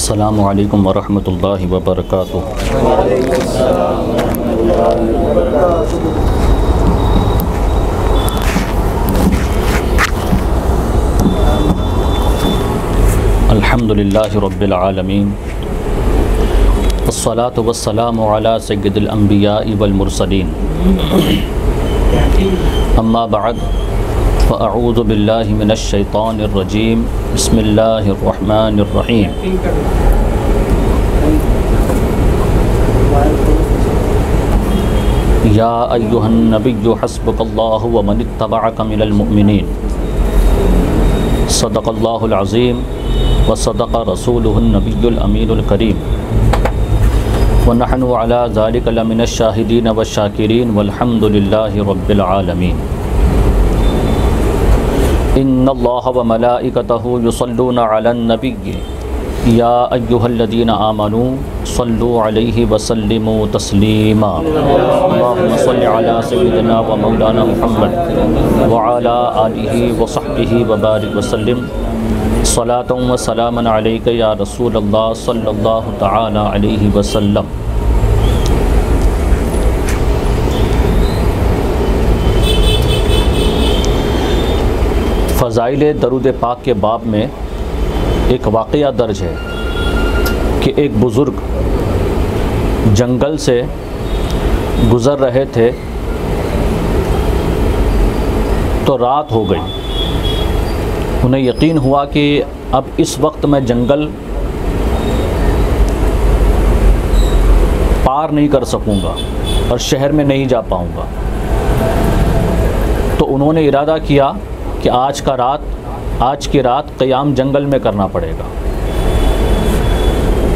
अस्सलामु अलैकुम वरहमतुल्लाहि वबरकातुहू। अल्हम्दुलिल्लाहि रब्बिल आलमीन वस्सलातु वस्सलामु अला सय्यिदिल अंबियाइ वल मुरसलीन अम्मा बअद फ़अऊज़ु बिल्लाहि मिनश शैतानिर रजीम बिस्मिल्लाहिर रहमानिर रहीम। या अय्युहन नबिय्यु हस्बुकल्लाहु व मनित्तबअक मिनल मुअमिनीन सदक़ल्लाहुल अज़ीम व सदक़ रसूलुहुन नबियुल अमीनुल करीम व नहनु अला ज़ालिका लमिनश शाहिदीन व शाकिरीन वल्हम्दुलिल्लाहि रब्बिल आलमीन। इन्नल्लाह व मलाइकतहु युसल्लूना अलन नबिय्यि या अय्युहल्लज़ीना आमनू सल्लू अलैहि व सल्लिमू तस्लीमा। अल्लाहुम्मा सल्लि अला सय्यिदिना व मौलाना मुहम्मद व अला आलिहि व सहबिहि व बारिक व सल्लिम सलातन व सलामन अलैका या रसूलल्लाह सल्लल्लाहु तआला अलैहि व सल्लम। फ़ज़ाइल दरूद पाक के बाब में एक वाक़या दर्ज है कि एक बुज़ुर्ग जंगल से गुज़र रहे थे तो रात हो गई। उन्हें यकीन हुआ कि अब इस वक्त मैं जंगल पार नहीं कर सकूंगा और शहर में नहीं जा पाऊंगा। तो उन्होंने इरादा किया कि आज की रात क़याम जंगल में करना पड़ेगा।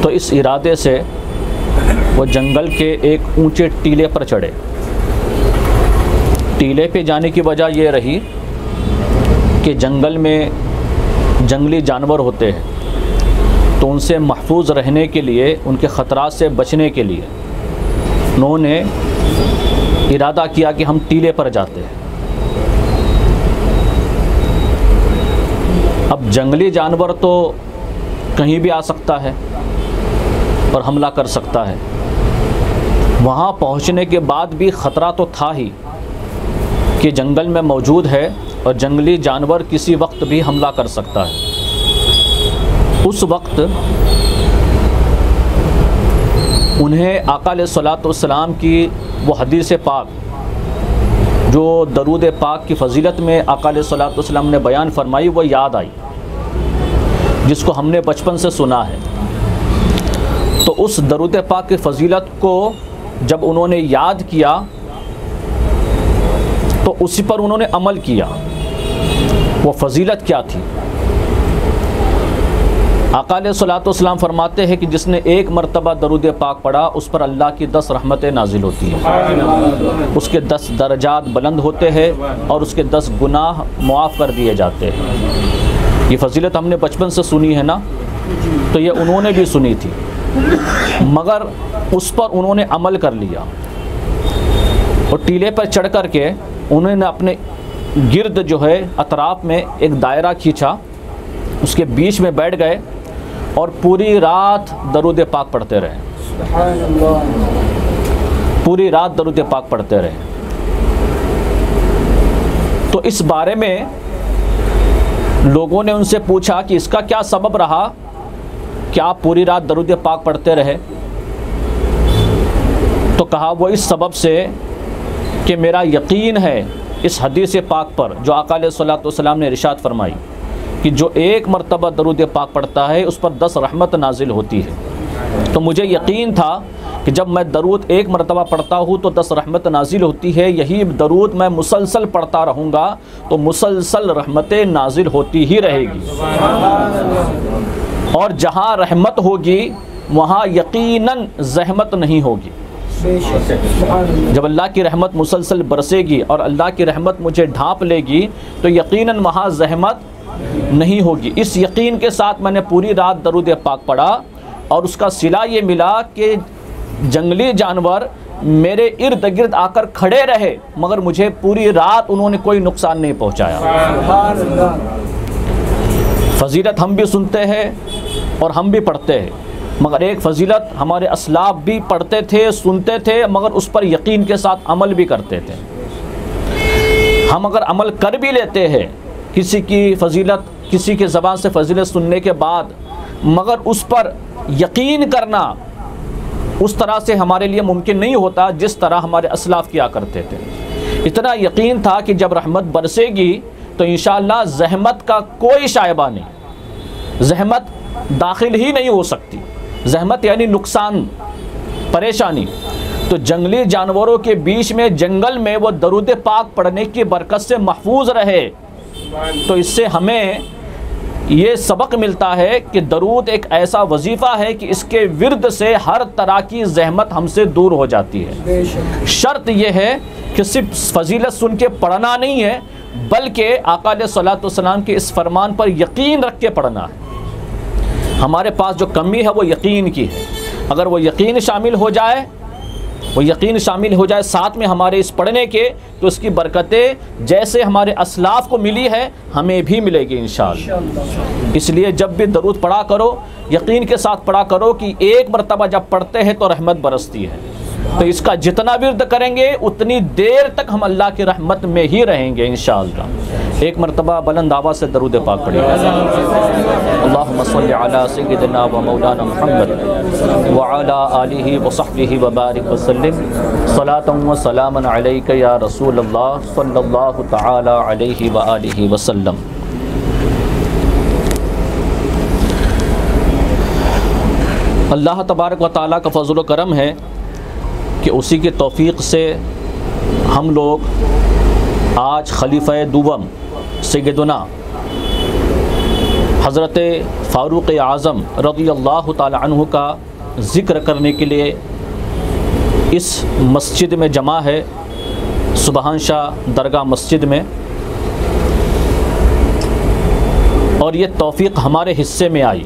तो इस इरादे से वो जंगल के एक ऊंचे टीले पर चढ़े। टीले पे जाने की वजह ये रही कि जंगल में जंगली जानवर होते हैं, तो उनसे महफूज रहने के लिए, उनके ख़तरात से बचने के लिए उन्होंने इरादा किया कि हम टीले पर जाते हैं। अब जंगली जानवर तो कहीं भी आ सकता है और हमला कर सकता है। वहाँ पहुँचने के बाद भी ख़तरा तो था ही कि जंगल में मौजूद है और जंगली जानवर किसी वक्त भी हमला कर सकता है। उस वक्त उन्हें आका अलैहिस्सलातु वस्सलाम की वो हदीस पाक जो दरूद पाक की फ़जीलत में आका अलैहिस्सलातु वस्सलाम ने बयान फरमाई वो याद आई, जिसको हमने बचपन से सुना है। तो उस दरूद पाक की फ़जीलत को जब उन्होंने याद किया तो उसी पर उन्होंने अमल किया। वो फ़जीलत क्या थी? आका अलैहिस्सलातु वस्सलाम फरमाते हैं कि जिसने एक मरतबा दरूद पाक पढ़ा उस पर अल्लाह की 10 रहमतें नाजिल होती हैं, उसके 10 दर्जात बुलंद होते हैं और उसके 10 गुनाह मुआफ़ कर दिए जाते हैं। ये फ़जीलत हमने बचपन से सुनी है ना, तो ये उन्होंने भी सुनी थी, मगर उस पर उन्होंने अमल कर लिया और टीले पर चढ़ कर के उन्होंने अपने गिर्द जो है अतराफ़ में एक दायरा खींचा, उसके बीच में बैठ गए और पूरी रात दरूद पाक पढ़ते रहे। पूरी रात दरूद पाक पढ़ते रहे। तो इस बारे में लोगों ने उनसे पूछा कि इसका क्या सबब रहा कि आप पूरी रात दरूद पाक पढ़ते रहे? तो कहा वो इस सबब से कि मेरा यकीन है इस हदीस पाक पर जो आका अलैहिस्सलातु वस्सलाम ने इरशाद फरमाई कि जो एक मरतबा दरूद पाक पढ़ता है उस पर 10 रहमत नाजिल होती है। तो मुझे यकीन था कि जब मैं दरूद एक मरतबा पढ़ता हूँ तो 10 रहमत नाजिल होती है। यही दरूद मैं मुसलसल पढ़ता रहूँगा तो मुसलसल रहमतें नाजिल होती ही रहेगी, और जहाँ रहमत होगी वहाँ यकीनन ज़हमत नहीं होगी। जब अल्लाह की रहमत मुसलसल बरसेगी और अल्लाह की रहमत मुझे ढांप लेगी तो यकीनन वहाँ ज़हमत नहीं होगी। इस यकीन के साथ मैंने पूरी रात दरूद पाक पढ़ा और उसका सिला ये मिला कि जंगली जानवर मेरे इर्द गिर्द आकर खड़े रहे मगर मुझे पूरी रात उन्होंने कोई नुकसान नहीं पहुँचाया। फ़जीलत हम भी सुनते हैं और हम भी पढ़ते हैं, मगर एक फजीलत हमारे असलाफ भी पढ़ते थे, सुनते थे, मगर उस पर यकीन के साथ अमल भी करते थे। हम अगर अमल कर भी लेते हैं किसी की फजीलत, किसी के ज़बान से फजीलत सुनने के बाद, मगर उस पर यकीन करना उस तरह से हमारे लिए मुमकिन नहीं होता जिस तरह हमारे असलाफ किया करते थे। इतना यकीन था कि जब रहमत बरसेगी तो इंशाअल्लाह ज़हमत का कोई शायबा नहीं, ज़हमत दाखिल ही नहीं हो सकती। ज़हमत यानी नुकसान, परेशानी। तो जंगली जानवरों के बीच में, जंगल में वो दरूद पाक पढ़ने की बरकत से महफूज रहे। तो इससे हमें ये सबक मिलता है कि दरूद एक ऐसा वजीफ़ा है कि इसके विर्द से हर तरह की ज़हमत हमसे दूर हो जाती है। शर्त यह है कि सिर्फ फजीलत सुन के पढ़ना नहीं है, बल्कि आका अलैहिस्सलातु वस्सलाम के इस फरमान पर यकीन रख के पढ़ना है। हमारे पास जो कमी है वो यकीन की है। अगर वो यकीन शामिल हो जाए, साथ में हमारे इस पढ़ने के, तो इसकी बरकतें जैसे हमारे असलाफ को मिली है हमें भी मिलेगी इंशाअल्लाह। इसलिए जब भी दरूद पढ़ा करो, यकीन के साथ पढ़ा करो कि एक मरतबा जब पढ़ते हैं तो रहमत बरसती है। तो इसका जितना विर्द करेंगे उतनी देर तक हम अल्लाह की रहमत में ही रहेंगे इंशाअल्लाह। एक मरतबा बुलंद आवाज़ से दरूद पाक पढ़िए। अल्लाहुम्मा सल्लि अला सय्यिदिना व मौलाना मुहम्मद व अला आलिहि व सहबिहि व बारिक व सल्लिम सलातन व सलामन अलैका या रसूलल्लाह सल्लल्लाहु तआला अलैहि व आलिहि व सल्लम। अल्लाह तबारक व तआला का फज़ल व करम है कि उसी के तौफ़ीक़ से हम लोग आज खलीफ़ा दुवम सय्यदुना हज़रत फ़ारूक़ आज़म रज़ियल्लाहु ताला अन्हु का ज़िक्र करने के लिए इस मस्जिद में जमा है, सुबहान शाह दरगाह मस्जिद में। और ये तौफ़ीक़ हमारे हिस्से में आई।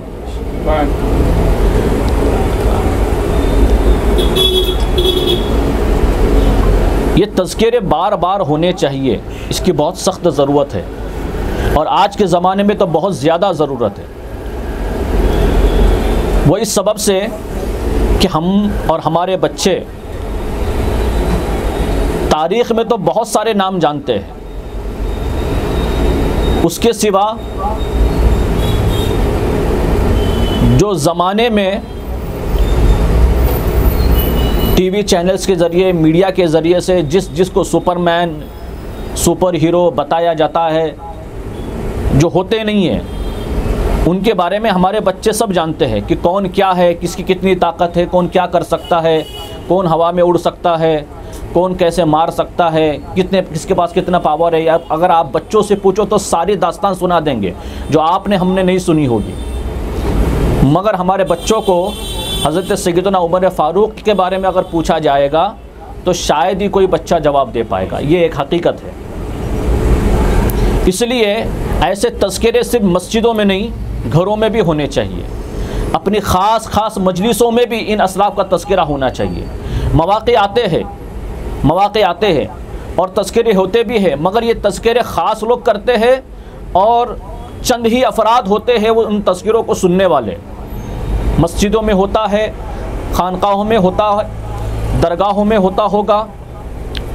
ये तज़किरे बार बार होने चाहिए, इसकी बहुत सख्त ज़रूरत है और आज के ज़माने में तो बहुत ज़्यादा ज़रूरत है। वो इस सबब से कि हम और हमारे बच्चे तारीख़ में तो बहुत सारे नाम जानते हैं, उसके सिवा जो ज़माने में टीवी चैनल्स के ज़रिए, मीडिया के ज़रिए से जिसको सुपरमैन, सुपर हीरो बताया जाता है, जो होते नहीं हैं, उनके बारे में हमारे बच्चे सब जानते हैं कि कौन क्या है, किसकी कितनी ताकत है, कौन क्या कर सकता है, कौन हवा में उड़ सकता है, कौन कैसे मार सकता है, किसके पास कितना पावर है। अगर आप बच्चों से पूछो तो सारी दास्तान सुना देंगे जो हमने नहीं सुनी होगी। मगर हमारे बच्चों को हज़रत सैयदना उमर फ़ारूक के बारे में अगर पूछा जाएगा तो शायद ही कोई बच्चा जवाब दे पाएगा। ये एक हकीकत है। इसलिए ऐसे तज़किरे सिर्फ मस्जिदों में नहीं, घरों में भी होने चाहिए। अपनी ख़ास मजलिसों में भी इन असलाफ़ का तज़किरा होना चाहिए। मौक़े आते हैं और तज़किरे होते भी हैं, मगर ये तज़किरे ख़ास लोग करते हैं और चंद ही अफराद होते हैं वो उन तज़किरों को सुनने वाले। मस्जिदों में होता है, खानकाहों में होता है, दरगाहों में होता होगा,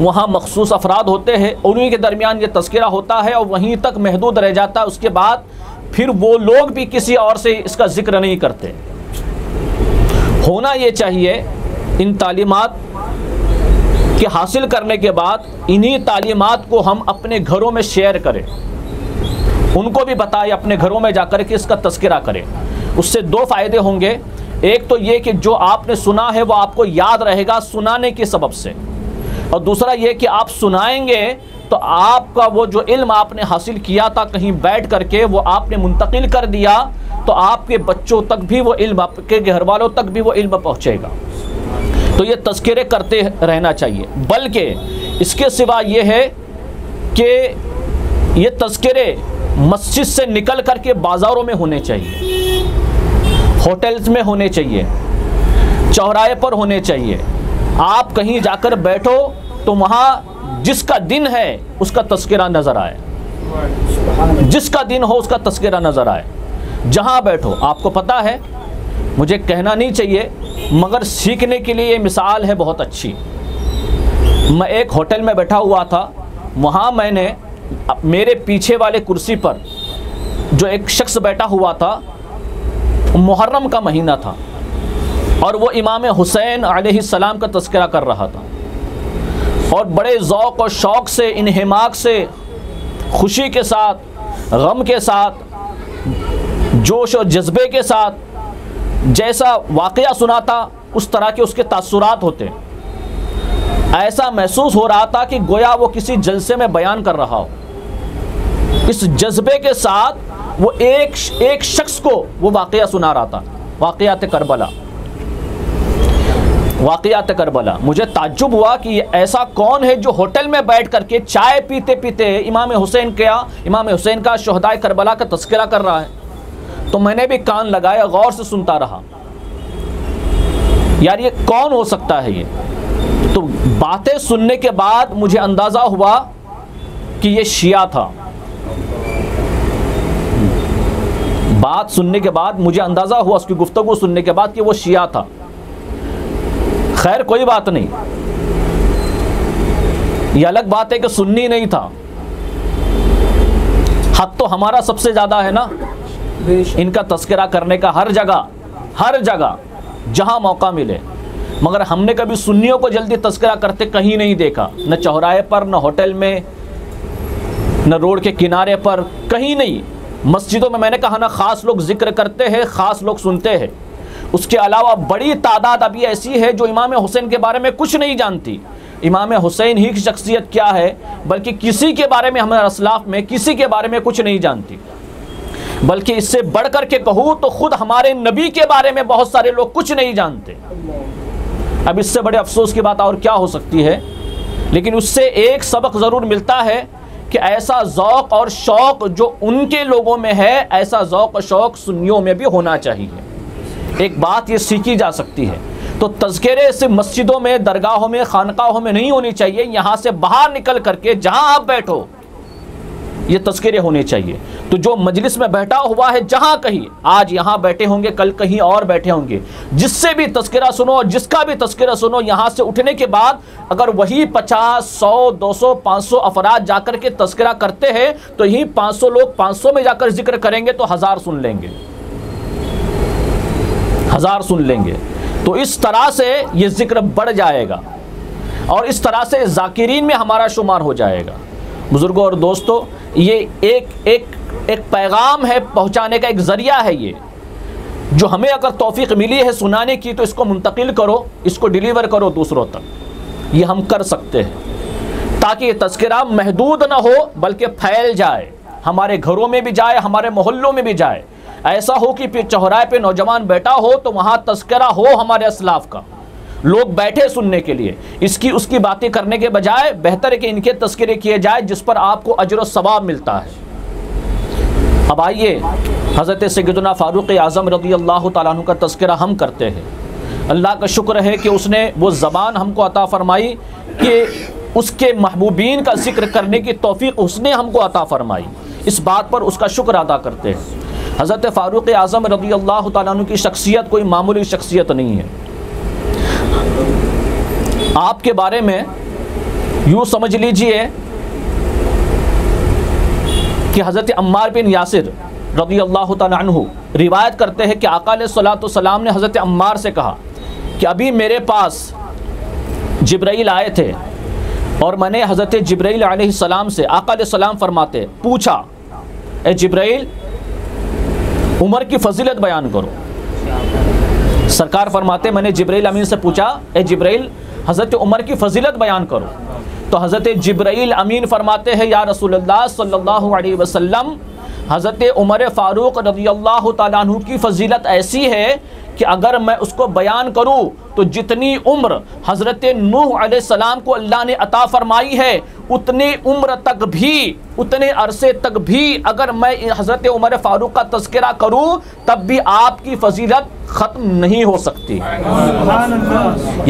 वहाँ मखसूस अफराद होते हैं, उन्हीं के दरमियान ये तज़किरा होता है और वहीं तक महदूद रह जाता है। उसके बाद फिर वो लोग भी किसी और से इसका ज़िक्र नहीं करते। होना ये चाहिए इन तालीमात के हासिल करने के बाद इन्हीं तालीमात को हम अपने घरों में शेयर करें, उनको भी बताएं, अपने घरों में जाकर के इसका तज़किरा करें। उससे दो फ़ायदे होंगे। एक तो ये कि जो आपने सुना है वो आपको याद रहेगा सुनाने के सबब से, और दूसरा ये कि आप सुनाएंगे तो आपका वो जो इल्म आपने हासिल किया था कहीं बैठ करके, वो आपने मुंतकिल कर दिया, तो आपके बच्चों तक भी वो इल्म, आपके घर वालों तक भी वो इल्म पहुँचेगा। तो ये तज़किरे करते रहना चाहिए। बल्कि इसके सिवा ये है कि ये तज़किरे मस्जिद से निकल कर के बाज़ारों में होने चाहिए, होटल्स में होने चाहिए, चौराहे पर होने चाहिए। आप कहीं जाकर बैठो तो वहाँ जिसका दिन है उसका तज़किरा नज़र आए, जिसका दिन हो उसका तज़किरा नज़र आए। जहाँ बैठो। आपको पता है, मुझे कहना नहीं चाहिए मगर सीखने के लिए ये मिसाल है बहुत अच्छी। मैं एक होटल में बैठा हुआ था, वहाँ मैंने मेरे पीछे वाले कुर्सी पर जो एक शख्स बैठा हुआ था, मुहर्रम का महीना था और वो इमाम हुसैन अलैहिस्सलाम का तज़किरा कर रहा था और बड़े ज़ौक़ और शौक़ से, इन्हिमाक से, खुशी के साथ, गम के साथ, जोश और जज्बे के साथ जैसा वाक़या सुनाता उस तरह के उसके तासुरात होते। ऐसा महसूस हो रहा था कि गोया वो किसी जलसे में बयान कर रहा हो। इस जज्बे के साथ वो एक शख्स को वो वाक़या सुना रहा था, वाक़यात करबला, वाक़यात करबला। मुझे ताज्जुब हुआ कि ये ऐसा कौन है जो होटल में बैठ करके चाय पीते पीते इमाम हुसैन का शुहदाए करबला का तज़किरा कर रहा है। तो मैंने भी कान लगाया, गौर से सुनता रहा, यार ये कौन हो सकता है ये। तो बातें सुनने के बाद मुझे अंदाज़ा हुआ कि ये शिया था। बात सुनने के बाद मुझे अंदाज़ा हुआ, उसकी गुफ्तगू सुनने के बाद, कि वो शिया था। खैर कोई बात नहीं, ये अलग बात है कि सुन्नी नहीं था। हक तो हमारा सबसे ज़्यादा है ना इनका तज़किरा करने का, हर जगह जहाँ मौका मिले। मगर हमने कभी सुन्नियों को जल्दी तज़किरा करते कहीं नहीं देखा, न चौराहे पर, न होटल में, न रोड के किनारे पर, कहीं नहीं। मस्जिदों में मैंने कहा ना, ख़ास लोग जिक्र करते हैं, ख़ास लोग सुनते हैं। उसके अलावा बड़ी तादाद अभी ऐसी है जो इमाम हुसैन के बारे में कुछ नहीं जानती। इमाम हुसैन ही की शख्सियत क्या है, बल्कि किसी के बारे में, हमारे असलाफ में किसी के बारे में कुछ नहीं जानती। बल्कि इससे बढ़ कर के कहूँ तो खुद हमारे नबी के बारे में बहुत सारे लोग कुछ नहीं जानते। अब इससे बड़े अफसोस की बात और क्या हो सकती है। लेकिन उससे एक सबक ज़रूर मिलता है कि ऐसा ज़ौक़ और शौक़ जो उनके लोगों में है, ऐसा ज़ौक़ और शौक़ सुन्नियों में भी होना चाहिए। एक बात ये सीखी जा सकती है। तो तज़किरे सिर्फ मस्जिदों में, दरगाहों में, खानकाहों में नहीं होनी चाहिए। यहाँ से बाहर निकल करके जहाँ आप बैठो ये तज़किरे होने चाहिए। तो जो मजलिस में बैठा हुआ है, जहाँ कहीं, आज यहाँ बैठे होंगे, कल कहीं और बैठे होंगे, जिससे भी तज़किरा सुनो और जिसका भी तज़किरा सुनो, यहाँ से उठने के बाद अगर वही 50, 100, 200, 500 अफराद जाकर के तज़किरा करते हैं तो यही 500 लोग 500 में जाकर जिक्र करेंगे तो 1000 सुन लेंगे, 1000 सुन लेंगे। तो इस तरह से ये जिक्र बढ़ जाएगा और इस तरह से ज़ाकिरीन में हमारा शुमार हो जाएगा। बुज़ुर्गों और दोस्तों, ये एक पैगाम है पहुंचाने का, एक ज़रिया है ये, जो हमें अगर तौफीक मिली है सुनाने की तो इसको मुंतकिल करो, इसको डिलीवर करो दूसरों तक। ये हम कर सकते हैं ताकि ये तज़किरा महदूद ना हो बल्कि फैल जाए, हमारे घरों में भी जाए, हमारे मोहल्लों में भी जाए। ऐसा हो कि फिर चौराहे पे नौजवान बैठा हो तो वहाँ तज़किरा हो हमारे असलाफ का, लोग बैठे सुनने के लिए। इसकी उसकी बातें करने के बजाय बेहतर है कि इनके तज़किरे किए जाए जिस पर आपको अजर और सवाब मिलता है। अब आइए हज़रत सैयदना फ़ारूक़ आज़म रज़ियल्लाहु ताला अन्हु का तज़किरा हम करते हैं। अल्लाह का शुक्र है कि उसने वो ज़बान हमको अता फ़रमाई कि उसके महबूबीन का ज़िक्र करने की तौफ़ीक़ उसने हमको अता फ़रमाई। इस बात पर उसका शुक्र अदा करते हैं। हज़रत फ़ारूक़ आज़म रज़ियल्लाहु ताला अन्हु की शख्सियत कोई मामूली शख्सियत नहीं है। आपके बारे में यूँ समझ लीजिए कि हज़रत अम्मार बिन यासिर रज़ियल्लाहु ताला अन्हु रिवायत करते हैं कि आका अलैहिस्सलातु वस्सलाम ने हज़रत अम्मार से कहा कि अभी मेरे पास जिब्राइल आए थे और मैंने हज़रत जिब्राइल अलैहिस्सलाम से, आका अलैहिस्सलाम फरमाते, पूछा, ए जिब्राइल उमर की फ़जीलत बयान करो। सरकार फरमाते, मैंने जिब्राइल अमीन से पूछा, ए जिब्राइल हज़रत उमर की फ़जीलत बयान करो। तो हज़रत जिब्राइल अमीन फरमाते हैं, या रसूलल्लाह सल्लल्लाहु अलैहि वसल्लम, हज़रत उमर फ़ारूक़ रज़ियल्लाहु ताला अन्हु की फ़जीलत ऐसी है कि अगर मैं उसको बयान करूँ तो जितनी उम्र हज़रत नूह अलैहिस्सलाम को अल्लाह ने अता फ़रमाई है उतने उम्र तक भी, उतने अरसे तक भी अगर मैं हज़रत उमर फ़ारूक़ का तज़किरा करूँ तब भी आपकी फ़जीलत ख़त्म नहीं हो सकती।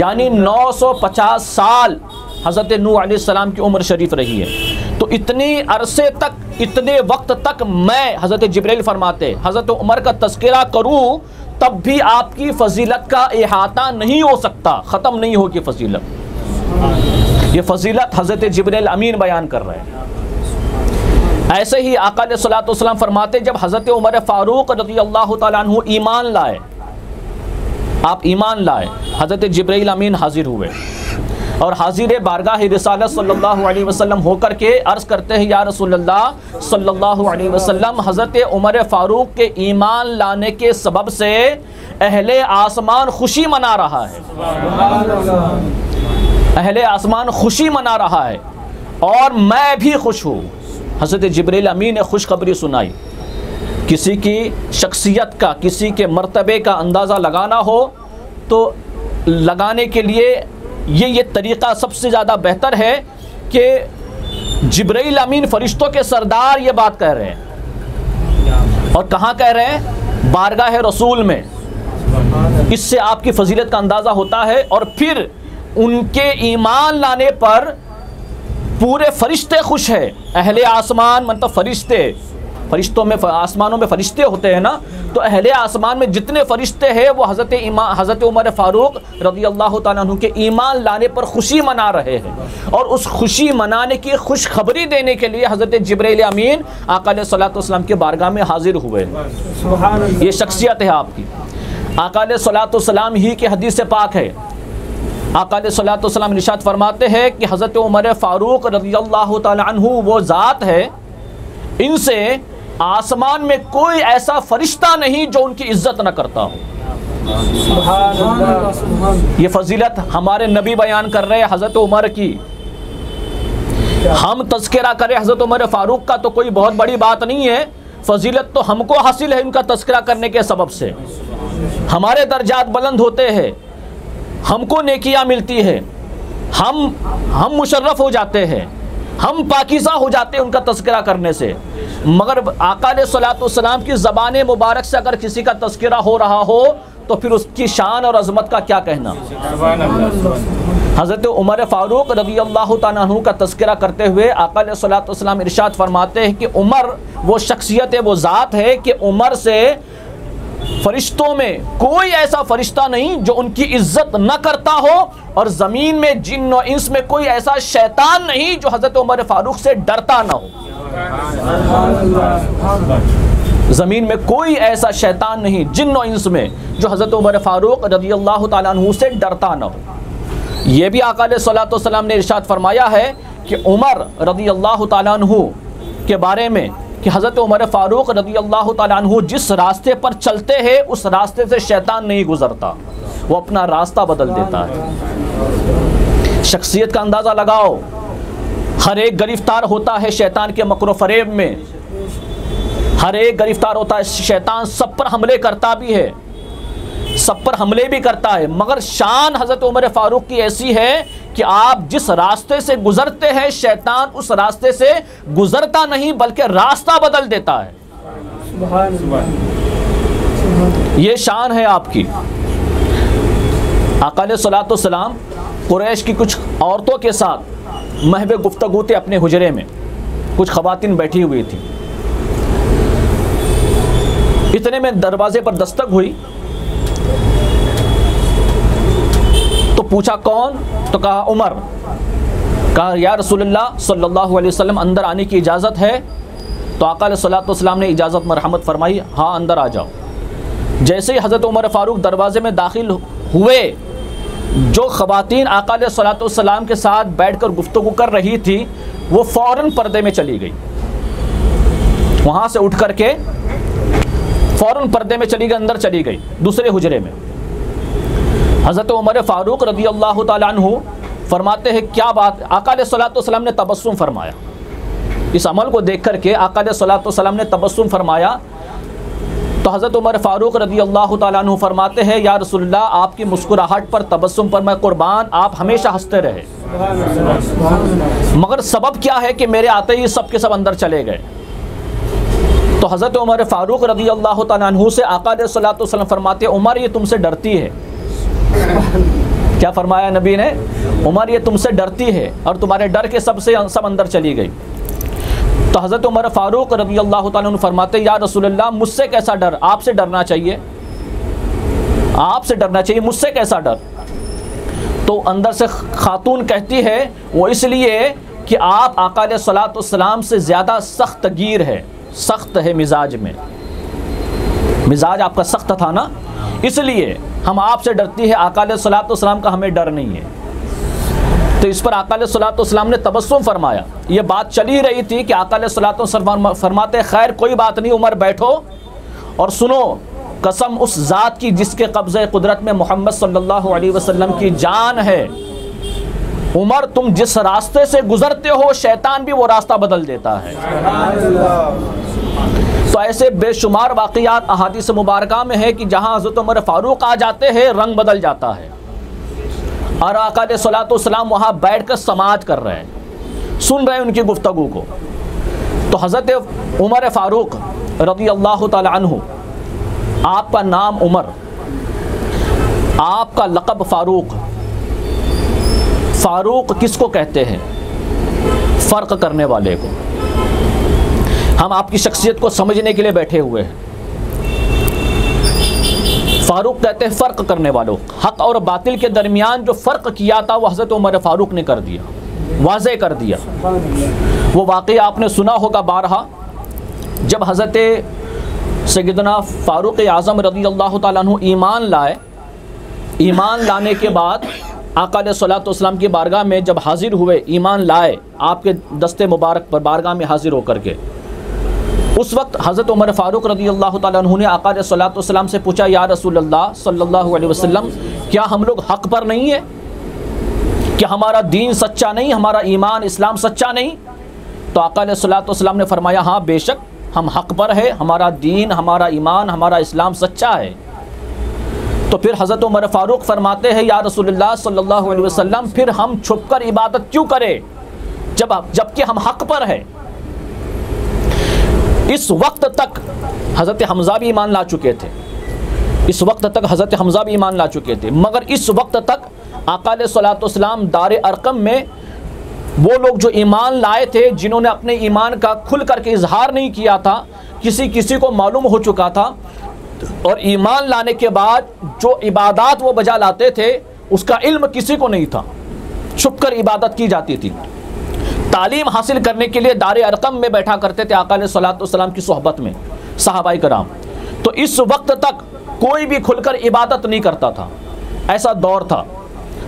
यानी 950 साल हज़रत नूह अलैहिस्सलाम की उम्र शरीफ रही है। तो इतनी अरसे तक, इतने वक्त तक मैं, हज़रत जिब्रील फरमाते, हज़रत उमर का तज़किरा करूं तब भी आपकी फजीलत का इहाता नहीं हो सकता, ख़त्म नहीं होगी फजीलत। ये फजीलत हज़रत जिब्रील अमीन बयान कर रहे हैं। ऐसे ही आका अलैहिस्सलातु वस्सलाम फरमाते, जब हज़रत उमर फ़ारूक रज़ियल्लाहु ताला अन्हु ईमान लाए, आप ईमान लाए, हज़रत जिब्रील अमीन हाजिर हुए और हाजिर बारगाह रिसालत सल्लल्लाहु अलैहि वसल्लम होकर के अर्ज़ करते हैं, या रसूलल्लाह सल्लल्लाहु अलैहि वसल्लम, हज़रत उमर फ़ारूक के ईमान लाने के सबब से अहले आसमान खुशी मना रहा है, अहले आसमान खुशी मना रहा है और मैं भी खुश हूँ। हज़रत जिब्रील अमीन ने खुशखबरी सुनाई। किसी की शख्सियत का, किसी के मर्तबे का अंदाज़ा लगाना हो तो लगाने के लिए ये तरीक़ा सबसे ज़्यादा बेहतर है कि जिब्रील अमीन फ़रिश्तों के सरदार ये बात कह रहे हैं और कहाँ कह रहे हैं? बारगाह रसूल में। इससे आपकी फजीलत का अंदाज़ा होता है और फिर उनके ईमान लाने पर पूरे फरिश्ते खुश है। अहले आसमान मतलब फरिश्तों में, आसमानों में फरिश्ते होते हैं ना, तो अहले आसमान में जितने फरिश्ते हैं वो हज़रत उमर फ़ारूक रज़ियल्लाहु ताला अन्हु के ईमान लाने पर खुशी मना रहे हैं और उस खुशी मनाने की खुशखबरी देने के लिए हज़रत जिब्रील अमीन आका अलैहिस्सलातु वस्सलाम के बारगाह में हाजिर हुए। ये शख्सियत है आपकी। आका अलैहिस्सलातु वस्सलाम ही की हदीस से पाक है। आका अलैहिस्सलातु वस्सलाम इरशाद फरमाते हैं कि हज़रत उमर फ़ारूक रज़ियल्लाहु ताला अन्हु वो ज़ात है, इनसे आसमान में कोई ऐसा फरिश्ता नहीं जो उनकी इज्जत न करता हो। ये फजीलत हमारे नबी बयान कर रहे हैं हज़रत उमर की। हम तज़किरा करें हज़रत उमर फ़ारूक का तो कोई बहुत बड़ी बात नहीं है, फजीलत तो हमको हासिल है इनका तज़किरा करने के सबब से। हमारे दर्जात बुलंद होते हैं, हमको नेकियां मिलती है, हम मुशर्रफ हो जाते हैं, हम पाकीज़ा हो जाते हैं उनका तज़किरा करने से। मगर आका अलैहिस्सलातु वस्सलाम की ज़बान मुबारक से अगर किसी का तज़किरा हो रहा हो तो फिर उसकी शान और अज़मत का क्या कहना। हज़रत उमर फ़ारूक रज़ियल्लाहु ताला अन्हु का तज़किरा करते हुए आका अलैहिस्सलातु वस्सलाम इरशाद फरमाते हैं कि उमर वो शख्सियत है, वो ज़ात है कि उमर से फरिश्तों में कोई ऐसा फरिश्ता नहीं जो उनकी इज्जत न करता हो और ज़मीन में जिन्न और इंस में कोई ऐसा शैतान नहीं जो हज़रत उमर फ़ारूक से डरता ना हो। ज़मीन में कोई ऐसा शैतान नहीं जिन्न और इंस में जो हज़रत उमर फ़ारूक रज़ियल्लाहु ताला अन्हु से डरता ना हो। ये भी आका अलैहिस्सलातु वस्सलाम ने इरशाद फरमाया है कि उमर रज़ियल्लाहु ताला अन्हु के बारे में कि हज़रत उमर फ़ारूक रज़ियल्लाहु ताला अन्हु जिस रास्ते पर चलते हैं उस रास्ते से शैतान नहीं गुज़रता, वो अपना रास्ता बदल देता है। शख्सियत का अंदाज़ा लगाओ। हर एक गिरफ्तार होता है शैतान के मकर फ़रेब में, हर एक गिरफ्तार होता है। शैतान सब पर हमले करता भी है, सब पर हमले भी करता है, मगर शान हज़रत उमर फ़ारूक की ऐसी है कि आप जिस रास्ते से गुज़रते हैं शैतान उस रास्ते से गुज़रता नहीं बल्कि रास्ता बदल देता है। ये शान है आपकी। आका अलैहिस्सलातु वस्सलाम कुरैश की कुछ औरतों के साथ महवे गुफ्तगू थे अपने हुजरे में, कुछ ख़वातीन बैठी हुई थी। इतने में दरवाजे पर दस्तक हुई तो पूछा कौन, तो कहा उमर। कहा या रसूलल्लाह सल्लल्लाहु अलैहि वसल्लम अंदर आने की इजाज़त है? तो आका अलैहिस्सलातु वस्सलाम ने इजाज़त मरहमत फरमाई, हाँ अंदर आ जाओ। जैसे ही हज़रत उमर फ़ारूक दरवाज़े में दाखिल हुए, जो ख़वातीन आका अलैहिस्सलातु वस्सलाम के साथ बैठकर गुफ्तगू कर रही थी वो फ़ौरन पर्दे में चली गई, वहाँ से उठ कर के फ़ौरन पर्दे में चली गई, अंदर चली गई दूसरे हुजरे में। हज़रत उमर फ़ारूक रज़ियल्लाहु ताला अन्हु फरमाते हैं क्या बात। आका अलैहिस्सलातु वस्सलाम ने तबस्सुम फरमाया। इस अमल को देख कर के आका अलैहिस्सलातु वस्सलाम ने तबस्सुम फरमाया तो हज़रत उमर फ़ारूक रज़ियल्लाहु ताला अन्हु फरमाते हैं या रसूलल्लाह आपकी मुस्कुराहट पर, तबस्सुम पर मैं कुर्बान, आप हमेशा हंसते रहे, मगर सबब क्या है कि मेरे आते ही सब के सब अंदर चले गए। तो हज़रत उमर फ़ारूक रज़ियल्लाहु ताला अन्हु से आका अलैहिस्सलातु वस्सलाम फरमाते हैं उमर ये तुमसे डरती है। क्या फरमाया नबी ने? उमर ये तुमसे डरती है और तुम्हारे डर के सब अंदर चली गई। तो हज़रत उमर फ़ारूक रज़ी अल्लाह ताला अन्हु फरमाते, या रसूलल्लाह मुझसे कैसा डर, आपसे डरना चाहिए, आपसे डरना चाहिए, मुझसे कैसा डर। तो अंदर से खातून कहती है वो इसलिए कि आप आका अलैहिस्सलातु वस्सलाम से ज़्यादा सख्त गिर है, सख्त है मिजाज में, मिजाज आपका सख्त था ना, इसलिए हम आपसे डरती है, आका अलैहिस्सलातु वस्सलाम का हमें डर नहीं है। तो इस पर आका अलैहिस्सलातु वस्सलाम ने तबस्सुम फरमाया। ये बात चली रही थी कि आका अलैहिस्सलातु वस्सलाम फरमाते, खैर कोई बात नहीं उमर, बैठो और सुनो, कसम उस ज़ात की जिसके कब्ज़े कुदरत में मोहम्मद सल्लल्लाहु अलैहि वसल्लम की जान है, उमर तुम जिस रास्ते से गुजरते हो शैतान भी वो रास्ता बदल देता है। तो ऐसे बेशुमार वाक़ियात अहादीस मुबारका में है कि जहाँ हज़रत उमर फ़ारूक आ जाते हैं रंग बदल जाता है, और आका अलैहिस्सलातु वस्सलाम वहाँ बैठ कर समाअत कर रहे हैं, सुन रहे हैं उनकी गुफ्तगू को। तो हज़रत उमर फ़ारूक रज़ी अल्लाह ताला अन्हु, आपका नाम उमर, आपका लक़ब फ़ारूक, फ़ारूक किसको कहते हैं? फ़र्क करने वाले को। हम आपकी शख्सियत को समझने के लिए बैठे हुए हैं। फ़ारूक कहते हैं फ़र्क करने वालों, हक़ और बातिल के दरमियान जो फ़र्क किया था वो हज़रत उमर फ़ारूक ने कर दिया, वाज़े कर दिया। वो वाक़या आपने सुना होगा बारहा, जब हज़रत सैयदना फ़ारूक आज़म रज़ी अल्लाह ताला अन्हु ईमान लाए, ईमान लाने के बाद आका अलैहिस्सलातु वस्सलाम की बारगाह में जब हाज़िर हुए, ईमान लाए आपके दस्ते मुबारक पर बारगाह में हाज़िर होकर के, उस वक्त हज़रत उमर फ़ारूक रज़ी अल्लाह ताला अन्हु ने आका अलैहिस्सलातु वस्सलाम से पूछा, या रसूलल्लाह सल्लल्लाहु अलैहि वसल्लम, क्या हम लोग हक़ पर नहीं है? क्या हमारा दीन सच्चा नहीं, हमारा ईमान इस्लाम सच्चा नहीं? तो आका अलैहिस्सलातु वस्सलाम ने फरमाया, हाँ बेशक हम हक़ पर है, हमारा दीन, हमारा ईमान, हमारा इस्लाम सच्चा है। तो फिर हज़रत उमर फ़ारूक फरमाते हैं, या रसूलल्लाह सल्लल्लाहु अलैहि वसल्लम, फिर हम छुप कर इबादत क्यों करें जबकि हम हक़ पर है? इस वक्त तक हज़रत हमज़ा भी ईमान ला चुके थे, इस वक्त तक हज़रत हमज़ा भी ईमान ला चुके थे, मगर इस वक्त तक आका अलैहिस्सलातु वस्सलाम दार अरकम में वो लोग जो ईमान लाए थे, जिन्होंने अपने ईमान का खुल करके इजहार नहीं किया था, किसी किसी को मालूम हो चुका था, और ईमान लाने के बाद जो इबादत वो बजा लाते थे उसका इल्म किसी को नहीं था, छुप कर इबादत की जाती थी। तालीम हासिल करने के लिए दार अरकम में बैठा करते थे आका अलैहिस्सलातु वस्सलाम की सोहबत में सहाबाए कराम। तो इस वक्त तक कोई भी खुलकर इबादत नहीं करता था, ऐसा दौर था,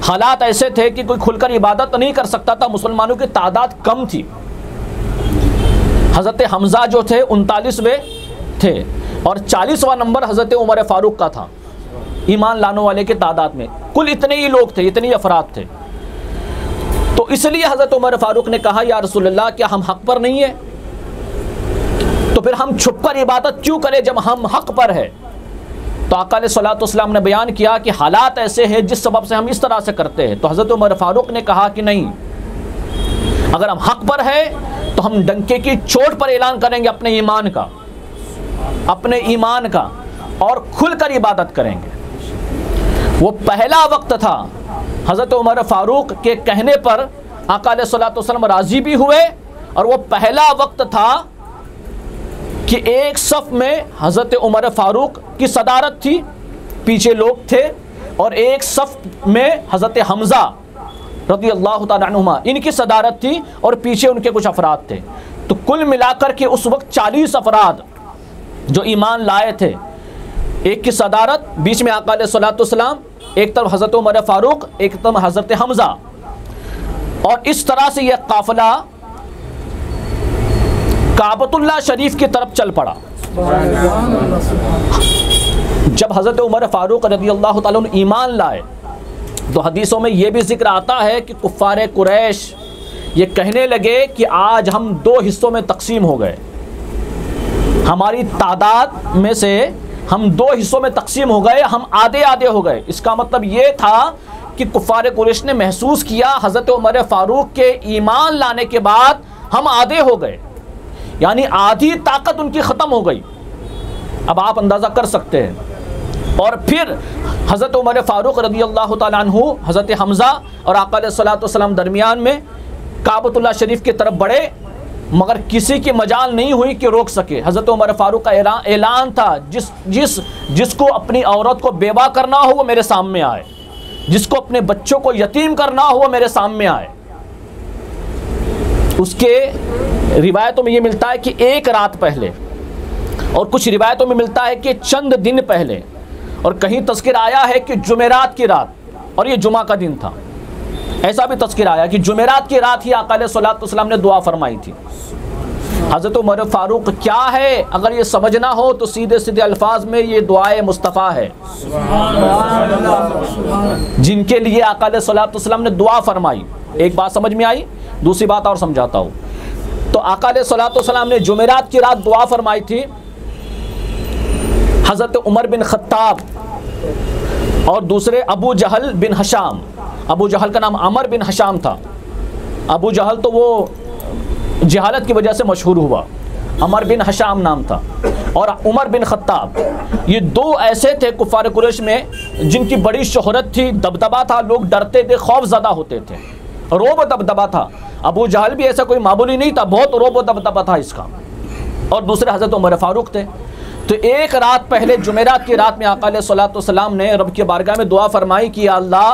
हालात ऐसे थे कि कोई खुलकर इबादत नहीं कर सकता था, मुसलमानों की तादाद कम थी। हज़रत हमज़ा जो थे 39वें थे और 40वां नंबर हज़रत उमर फ़ारूक का था ईमान लाने वाले के तादाद में, कुल इतने ही लोग थे, इतने ही अफराद थे। तो इसलिए हज़रत उमर फ़ारूक ने कहा, या रसूलल्लाह क्या हम हक़ पर नहीं है? तो फिर हम छुपकर इबादत क्यों करें जब हम हक़ पर है? तो आका अलैहिस्सलातु वस्सलाम ने बयान किया कि हालात ऐसे हैं जिस सबब से हम इस तरह से करते हैं। तो हज़रत उमर फ़ारूक ने कहा कि नहीं, अगर हम हक़ पर है तो हम डंके की चोट पर ऐलान करेंगे अपने ईमान का, अपने ईमान का, और खुलकर इबादत करेंगे। वो पहला वक्त था, हज़रत उमर फ़ारूक के कहने पर आका अलैहिस्सलातु वस्सलाम राज़ी भी हुए, और वो पहला वक्त था कि एक सफ़ में हज़रत उमर फ़ारूक की सदारत थी, पीछे लोग थे, और एक सफ़ में हज़रत हमज़ा रज़ी अल्लाह तआला अन्हुमा इनकी सदारत थी, और पीछे उनके कुछ अफराद थे। तो कुल मिलाकर के उस वक्त 40 अफराद जो ईमान लाए थे, एक की सदारत, बीच में आका अलैहिस्सलातु वस्सलाम, एक तरफ हज़रत उमर फ़ारूक, एक तरफ हज़रत हमज़ा, और इस तरह से यह काफ़िला काबतुल्लाह शरीफ की तरफ चल पड़ा। जब हज़रत उमर फ़ारूक रज़ी अल्लाह ताला अन्हु ईमान लाए तो हदीसों में यह भी ज़िक्र आता है कि कुफ़ारे कुरैश ये कहने लगे कि आज हम 2 हिस्सों में तकसीम हो गए, हमारी तादाद में से हम 2 हिस्सों में तकसीम हो गए, हम आधे आधे हो गए। इसका मतलब ये था कि कुफ़ारे कुरैश ने महसूस किया हज़रत उमर फ़ारूक के ईमान लाने के बाद हम आधे हो गए, यानी आधी ताकत उनकी ख़त्म हो गई। अब आप अंदाज़ा कर सकते हैं। और फिर हज़रत उमर फ़ारूक रज़ी अल्लाह ताला अन्हु, हज़रत हमज़ा और आका अलैहिस्सलातु वस्सलाम दरमियान में काबतुल्लाह शरीफ की तरफ बढ़े, मगर किसी की मजाल नहीं हुई कि रोक सके। हज़रत उमर फारूक का ऐलान था, जिसको अपनी औरत को बेवा करना हो वो मेरे सामने आए, जिसको अपने बच्चों को यतीम करना हो वो मेरे सामने आए। उसके रिवायतों में ये मिलता है कि एक रात पहले, और कुछ रिवायतों में मिलता है कि चंद दिन पहले, और कहीं तज़किर आया है कि जुमेरात की रात, और ये जुमा का दिन था। ऐसा भी तज़किर आया कि जुमेरात की रात ही आका अलैहिस्सलातु वस्सलाम ने दुआ फरमाई थी। हज़रत उमर फ़ारूक क्या है, अगर ये समझना हो तो सीधे सीधे अल्फाज में ये दुआए मुस्तफ़ा है, जिनके लिए आका अलैहिस्सलातु वस्सलाम ने दुआ फरमाई। एक बात समझ में आई, दूसरी बात और समझाता हूँ। तो आका अलैहिस्सलातु वस्सलाम ने जुमेरात की रात दुआ फरमाई थी। हज़रत उमर बिन ख़त्ताब और दूसरे अबू जहल बिन हशाम, अबू जहल का नाम अमर बिन हशाम था। अबू जहल तो वो जहालत की वजह से मशहूर हुआ, अमर बिन हशाम नाम था। और उमर बिन ख़त्ताब, ये दो ऐसे थे कुफ़ार कुरैश में जिनकी बड़ी शोहरत थी, दबदबा था, लोग डरते थे, खौफज़दा होते थे, रोब दबदबा था। अबू जहल भी ऐसा कोई मामूली नहीं था, बहुत रोब दबदबा था इसका। और दूसरे हज़रत उमर फ़ारूक थे। तो एक रात पहले जुमेरात की रात में आका अलैहिस्सलातु वस्सलाम ने रब की बारगाह में दुआ फरमाई कि अल्लाह,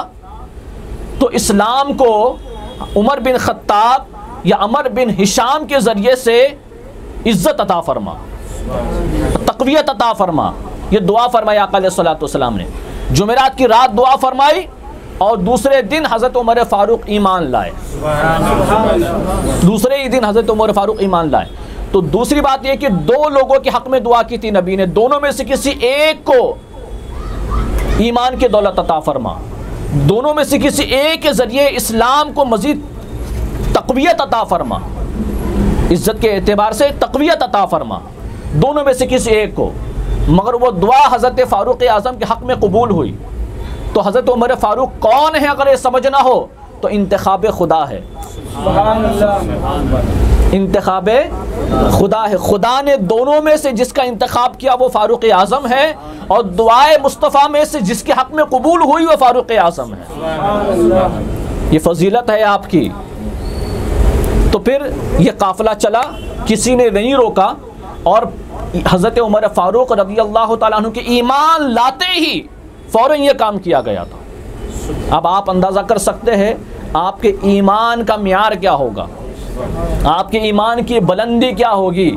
तो इस्लाम को उमर बिन ख़त्ताब या अमर बिन हिशाम के ज़रिए से इज़्ज़त अता फरमा, तक़वियत अता फरमा। ये दुआ फरमाई आका अलैहिस्सलातु वस्सलाम ने। जुमेरात की रात दुआ फरमाई और दूसरे दिन हज़रत उमर फ़ारूक ईमान लाए, दूसरे ही दिन हज़रत उमर फ़ारूक ईमान लाए। तो दूसरी बात यह कि दो लोगों के हक़ में दुआ की थी नबी ने, दोनों में से किसी एक को ईमान की दौलत अता फरमा, दोनों में से किसी एक के ज़रिए इस्लाम को मज़ीद तक़वियत अता फरमा, इज़्ज़त के एतबार से तक़वियत अता फरमा, दोनों में से किसी एक को। मगर वो दुआ हज़रत फ़ारूक आज़म के हक़ में कबूल हुई। तो हज़रत उमर फ़ारूक कौन है, अगर ये समझना हो तो इंतखाब खुदा है, इंतखाब खुदा है। खुदा ने दोनों में से जिसका इंतखाब किया वो फ़ारूक आज़म है, और दुआए मुस्तफ़ा में से जिसके हक़ में कबूल हुई वो फ़ारूक आज़म है। ये फजीलत है आपकी। तो फिर ये काफ़िला चला, किसी ने नहीं रोका, और हज़रत उमर फ़ारूक रज़ियल्लाहु ताला अन्हु के ईमान लाते ही फ़ौरन ये काम किया गया था। अब आप अंदाज़ा कर सकते हैं आपके ईमान का म्यार क्या होगा, आपके ईमान की बुलंदी क्या होगी,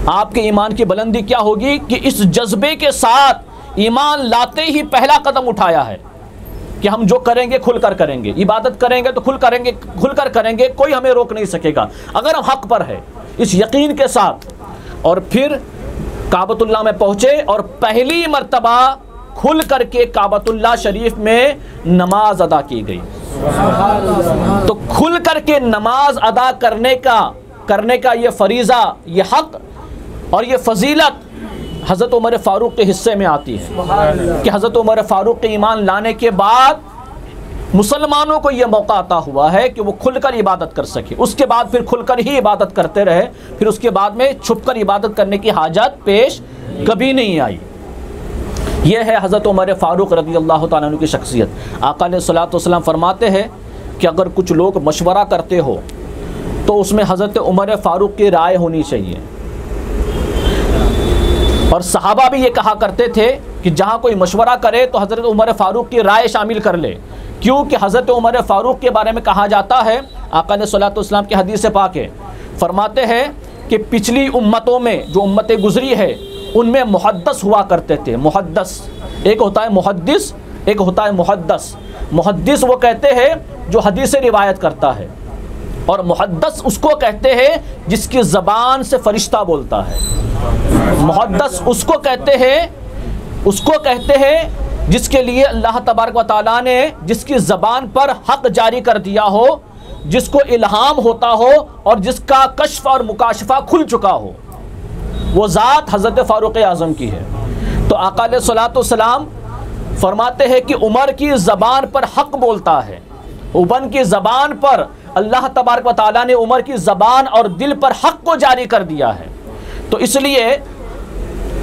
आपके ईमान की बुलंदी क्या होगी कि इस जज्बे के साथ ईमान लाते ही पहला कदम उठाया है कि हम जो करेंगे खुलकर करेंगे, इबादत करेंगे तो खुलकर करेंगे, कोई हमें रोक नहीं सकेगा अगर हम हक़ पर है, इस यकीन के साथ। और फिर काबतुल्लाह में पहुँचे और पहली मर्तबा खुल करके काबतुल्लाह शरीफ में नमाज अदा की गई। तो खुल करके नमाज अदा करने का ये फरीज़ा, ये हक़ और ये फजीलत हज़रत उमर फ़ारूक के हिस्से में आती है कि हज़रत उमर फ़ारूक के ईमान लाने के बाद मुसलमानों को ये मौका अता हुआ है कि वो खुलकर इबादत कर सके। उसके बाद फिर खुलकर ही इबादत करते रहे, फिर उसके बाद में छुपकर इबादत करने की हाजत पेश कभी नहीं आई। यह है हज़रत उमर फ़ारूक रज़ियल्लाहु ताला अन्हु की शख्सियत। आका अलैहिस्सलातु वस्सलाम फरमाते हैं कि अगर कुछ लोग मशवरा करते हो तो उसमें हज़रत उमर फ़ारूक की राय होनी चाहिए। और सहाबा भी ये कहा करते थे कि जहाँ कोई मशवरा करे तो हज़रत उमर फ़ारूक की राय शामिल कर ले, क्योंकि हज़रत उमर फ़ारूक के बारे में कहा जाता है, आका अलैहिस्सलातु वस्सलाम की हदीस से पाक है, फरमाते हैं कि पिछली उम्मतों में जो उम्मतें गुजरी है उनमें मुहद्दस हुआ करते थे। मुहद्दस, एक होता है मुहद्दिस, एक होता है मुहद्दस। मुहद्दिस वो कहते हैं जो हदीस से रिवायत करता है, और मुहद्दस उसको कहते हैं जिसकी ज़बान से फ़रिश्ता बोलता है। मुहद्दस उसको कहते हैं जिसके लिए अल्लाह तबारक व तआला ने जिसकी ज़बान पर हक़ जारी कर दिया हो, जिसको इल्हाम होता हो और जिसका कश्फ और मुकाशफा खुल चुका हो, वो ज़ात हज़रत फ़ारूक आज़म की है। तो आका अलैहिस्सलातु वस्सलाम फरमाते हैं कि उमर की ज़बान पर हक़ बोलता है, उमर की ज़बान पर अल्लाह तबारक व तआला ने उमर की ज़बान और दिल पर हक़ को जारी कर दिया है। तो इसलिए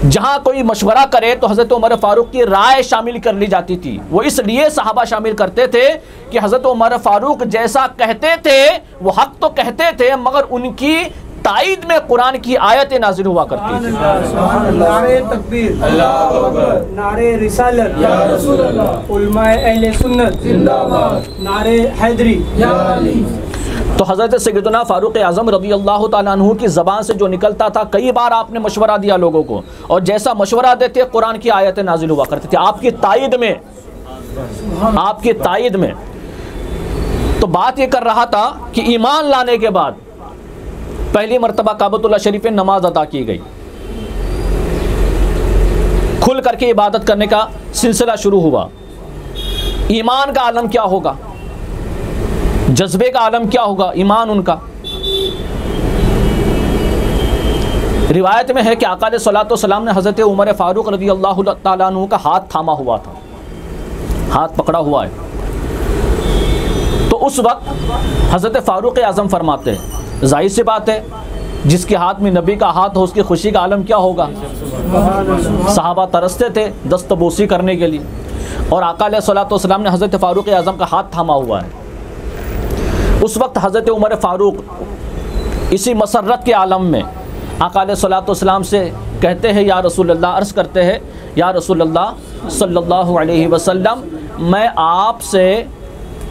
जहाँ कोई मशवरा करे तो हज़रत उमर फ़ारूक की राय शामिल कर ली जाती थी। वो इसलिए सहाबा शामिल करते थे कि हज़रत उमर फ़ारूक जैसा कहते थे वो हक़ तो कहते थे, मगर उनकी तायद में कुरान की आयतें नाजिल हुआ करती थी। नारे तकबीर, अल्लाहू अकबर, नारे रिसालत, या रसूल अल्लाह, उलमाए अहले सुन्नत जिंदाबाद, नारे हैदरी, या अली। तो हज़रत सैयदना फ़ारूक़ आज़म रज़ी अल्लाह ताला अन्हु की ज़बान से जो निकलता था, कई बार आपने मशवरा दिया लोगों को, और जैसा मशवरा देते कुरान की आयतें नाजिल हुआ करती थी आपकी तायद में, आपकी तायद में। तो बात ये कर रहा था कि ईमान लाने के बाद पहली मरतबा काबतुल्लाह शरीफ में नमाज अदा की गई, खुल करके इबादत करने का सिलसिला शुरू हुआ। ईमान का आलम क्या होगा, जज्बे का आलम क्या होगा, ईमान उनका। रिवायत में है कि आका अलैहिस्सलातु वस्सलाम ने हज़रत उमर फ़ारूक रज़ी अल्लाह ताला अन्हु का हाथ थामा हुआ था, हाथ पकड़ा हुआ है। तो उस वक्त हज़रत फ़ारूक आज़म फरमाते हैं, जाहिर सी बात है जिसके हाथ में नबी का हाथ हो उसकी खुशी का आलम क्या होगा। सहाबा तरसते थे दस्तबोसी करने के लिए, और आका अलैहिस्सलातु वस्सलाम ने हज़रत फ़ारूक आज़म का हाथ थामा हुआ है। उस वक्त हज़रत उमर फ़ारूक इसी मसरत के आलम में आका अलैहिस्सलातु वस्सलाम से कहते हैं, या रसूल अल्लाह, अर्ज़ करते हैं, या रसूल अल्लाह सल्लल्लाहु अलैहि वसल्लम, मैं आपसे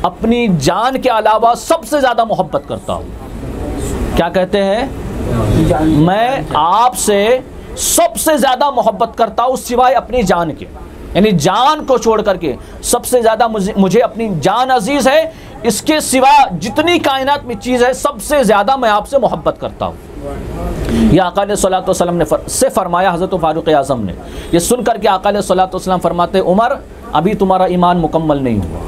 अपनी जान के अलावा सबसे ज़्यादा मोहब्बत करता हूँ। क्या कहते हैं, मैं आपसे सबसे ज़्यादा मोहब्बत करता हूँ सिवाय अपनी जान के, यानी जान को छोड़ करके सबसे ज़्यादा मुझे अपनी जान अजीज़ है, इसके सिवा जितनी कायनात में चीज़ है सबसे ज़्यादा मैं आपसे मोहब्बत करता हूँ। यह आका अलैहिस्सलातु वस्सलाम ने से फरमाया हज़रत फ़ारूक़ आज़म ने। ये सुन करके आका अलैहिस्सलातु वस्सलाम फरमाते, उमर अभी तुम्हारा ईमान मुकम्मल नहीं हुआ,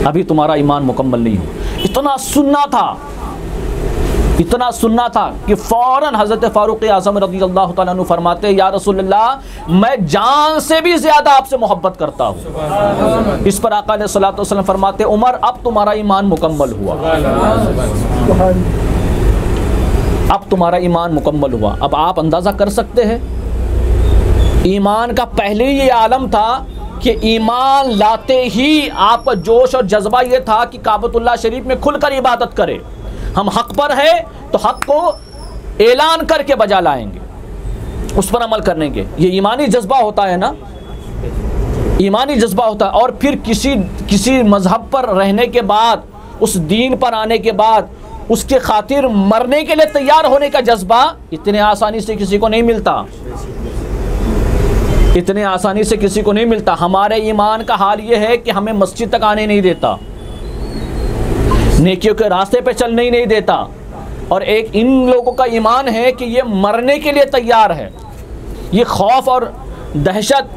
अभी तुम्हारा ईमान मुकम्मल नहीं हुआ। इतना सुनना था, इतना सुनना था कि फ़ौरन हज़रत फ़ारूक़ आज़म रज़ी अल्लाह ताला अन्हु फरमाते, या रसूल अल्लाह, मैं जान से भी ज़्यादा आपसे मोहब्बत करता हूँ। इस पर आका अलैहिस्सलातु वस्सलाम फरमाते, उमर अब तुम्हारा ईमान मुकम्मल हुआ, अब तुम्हारा ईमान मुकम्मल हुआ। अब आप अंदाज़ा कर सकते हैं, ईमान का पहले ये आलम था कि ईमान लाते ही आपका जोश और जज्बा ये था कि काबतुल्लाह शरीफ में खुलकर इबादत करें, हम हक पर है तो हक को ऐलान करके बजा लाएंगे, उस पर अमल करने के। ये ईमानी जज्बा होता है ना, ईमानी जज्बा होता है। और फिर किसी मजहब पर रहने के बाद, उस दीन पर आने के बाद, उसके खातिर मरने के लिए तैयार होने का जज्बा इतने आसानी से किसी को नहीं मिलता, इतने आसानी से किसी को नहीं मिलता। हमारे ईमान का हाल ये है कि हमें मस्जिद तक आने नहीं देता, नेकियों के रास्ते पे चलने ही नहीं देता। और एक इन लोगों का ईमान है कि ये मरने के लिए तैयार है, ये खौफ और दहशत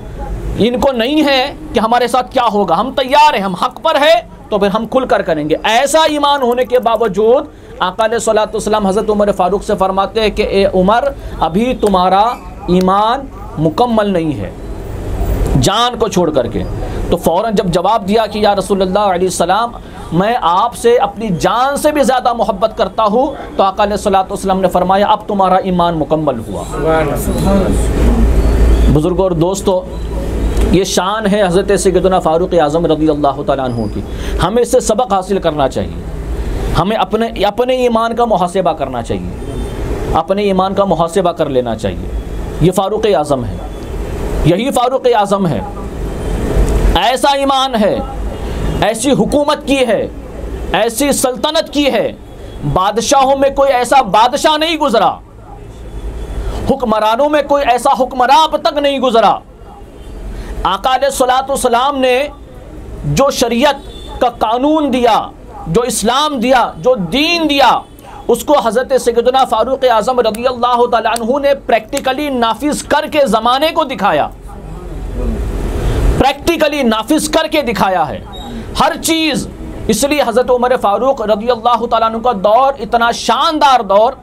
इनको नहीं है कि हमारे साथ क्या होगा, हम तैयार हैं, हम हक पर है तो फिर हम खुल कर करेंगे। ऐसा ईमान होने के बावजूद आका अलैहिस्सलातु वस्सलाम हज़रत उमर फ़ारूक से फरमाते हैं कि ए उमर, अभी तुम्हारा ईमान मुकम्मल नहीं है, जान को छोड़ करके। तो फ़ौरन जब जवाब दिया कि या रसूलुल्लाह अलैहिस्सलाम, मैं आपसे अपनी जान से भी ज़्यादा मोहब्बत करता हूँ, तो आका अलैहिस्सलातु वस्सलाम ने फरमाया, अब तुम्हारा ईमान मुकम्मल हुआ। बुज़ुर्गों और दोस्तों, ये शान है हज़रत सैयदना फ़ारूक़ आज़म रज़ी अल्लाह ताला अन्हु की। हमें इससे सबक हासिल करना चाहिए, हमें अपने ईमान का मुहासिबा करना चाहिए, अपने ईमान का मुहासिबा कर लेना चाहिए। ये फ़ारूक़ आज़म है, यही फ़ारूक़ आज़म है, ऐसा ईमान है, ऐसी हुकूमत की है, ऐसी सल्तनत की है, बादशाहों में कोई ऐसा बादशाह नहीं गुजरा, हुक्मरानों में कोई ऐसा हुक्मरान अब तक नहीं गुजरा। आका अलैहिस्सलातु वस्सलाम ने जो शरीयत का कानून दिया, जो इस्लाम दिया, जो दीन दिया, उसको हज़रत सैयदना फ़ारूक़ आज़म रज़ी अल्लाह ताला अन्हु ने प्रैक्टिकली नाफिज करके ज़माने को दिखाया, प्रैक्टिकली नाफिज करके दिखाया है हर चीज़। इसलिए हज़रत उमर फ़ारूक रज़ी अल्लाह ताला अन्हु का दौर इतना शानदार दौर,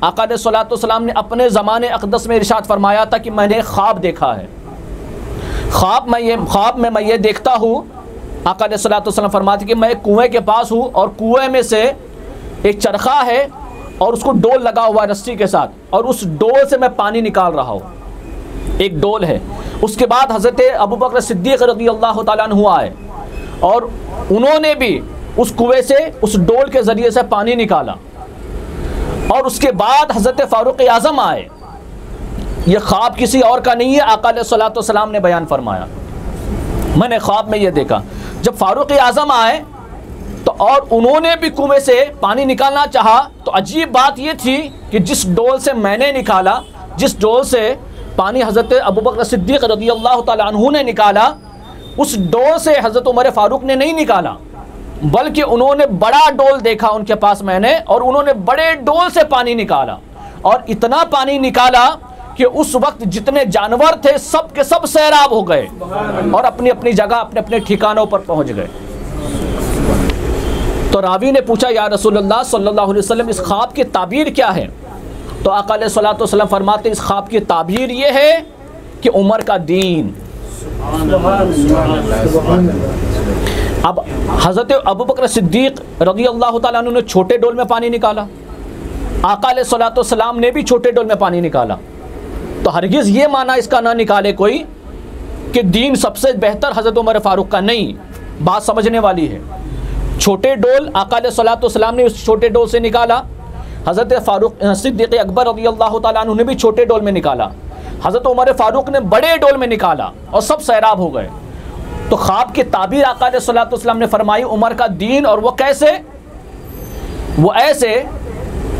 आका अलैहिस्सलातु वस्सलाम ने अपने ज़माने अक़दस में इरशाद फरमाया था कि मैंने ख्वाब देखा है, ख्वाब में मैं ये देखता हूँ। आका अलैहिस्सलातु वस्सलाम फरमाते कि मैं कुएँ के पास हूँ और कुएँ में से एक चरखा है और उसको डोल लगा हुआ है रस्सी के साथ, और उस डोल से मैं पानी निकाल रहा हूँ, एक डोल है। उसके बाद हज़रत अबू बकर सिद्दीक़ रज़ी अल्लाह ताला अन्हु आए और उन्होंने भी उस कुएं से, उस डोल के ज़रिए से पानी निकाला। और उसके बाद हज़रत फ़ारूक आज़म आए। ये ख्वाब किसी और का नहीं है, आका अलैहिस्सलातु वस्सलाम ने बयान फरमाया। मैंने ख्वाब में ये देखा, जब फ़ारूक आज़म आए तो और उन्होंने भी कुएं से पानी निकालना चाहा, तो अजीब बात ये थी कि जिस डोल से मैंने निकाला, जिस डोल से पानी हज़रत अबू बकर सिद्दीक़ रज़ियल्लाहु ताला अन्हु ने निकाला, उस डोल से हज़रत उमर फ़ारूक ने नहीं निकाला, बल्कि उन्होंने बड़ा डोल देखा उनके पास मैंने, और उन्होंने बड़े डोल से पानी निकाला। और इतना पानी निकाला कि उस वक्त जितने जानवर थे सब के सब सैराब हो गए और अपनी अपनी जगह, अपने अपने ठिकानों पर पहुंच गए। तो रावी ने पूछा, या रसूलुल्लाह सल्लल्लाहु अलैहि वसल्लम, इस ख्वाब की ताबीर क्या है? तो आका अलैहिस्सलातु वस्सलाम फरमाते, इस ख्वाब की ताबीर ये है कि उमर का दीन। अब हज़रत अबू बकर सिद्दीक़ रज़ियल्लाहु ताला अन्हु ने छोटे डोल में पानी निकाला, आका अलैहिस्सलातु वस्सलाम ने भी छोटे डोल में पानी निकाला। तो हरगिज़ ये माना इसका ना निकाले कोई कि दीन सबसे बेहतर हज़रत उमर फ़ारूक का नहीं। बात समझने वाली है। छोटे डोल आका अलैहिस्सलातु वस्सलाम ने उस छोटे डोल से निकाला, हज़रत फ़ारूक सिद्दीक़ अकबर रज़ियल्लाहु ताला अन्हु ने भी छोटे डोल में निकाला, हज़रत उमर फ़ारूक ने बड़े डोल में निकाला और सब सैराब हो गए। तो ख्वाब की ताबीर आका अलैहिस्सलातु वस्सलाम ने फरमाई उमर का दीन, और वो कैसे? वो ऐसे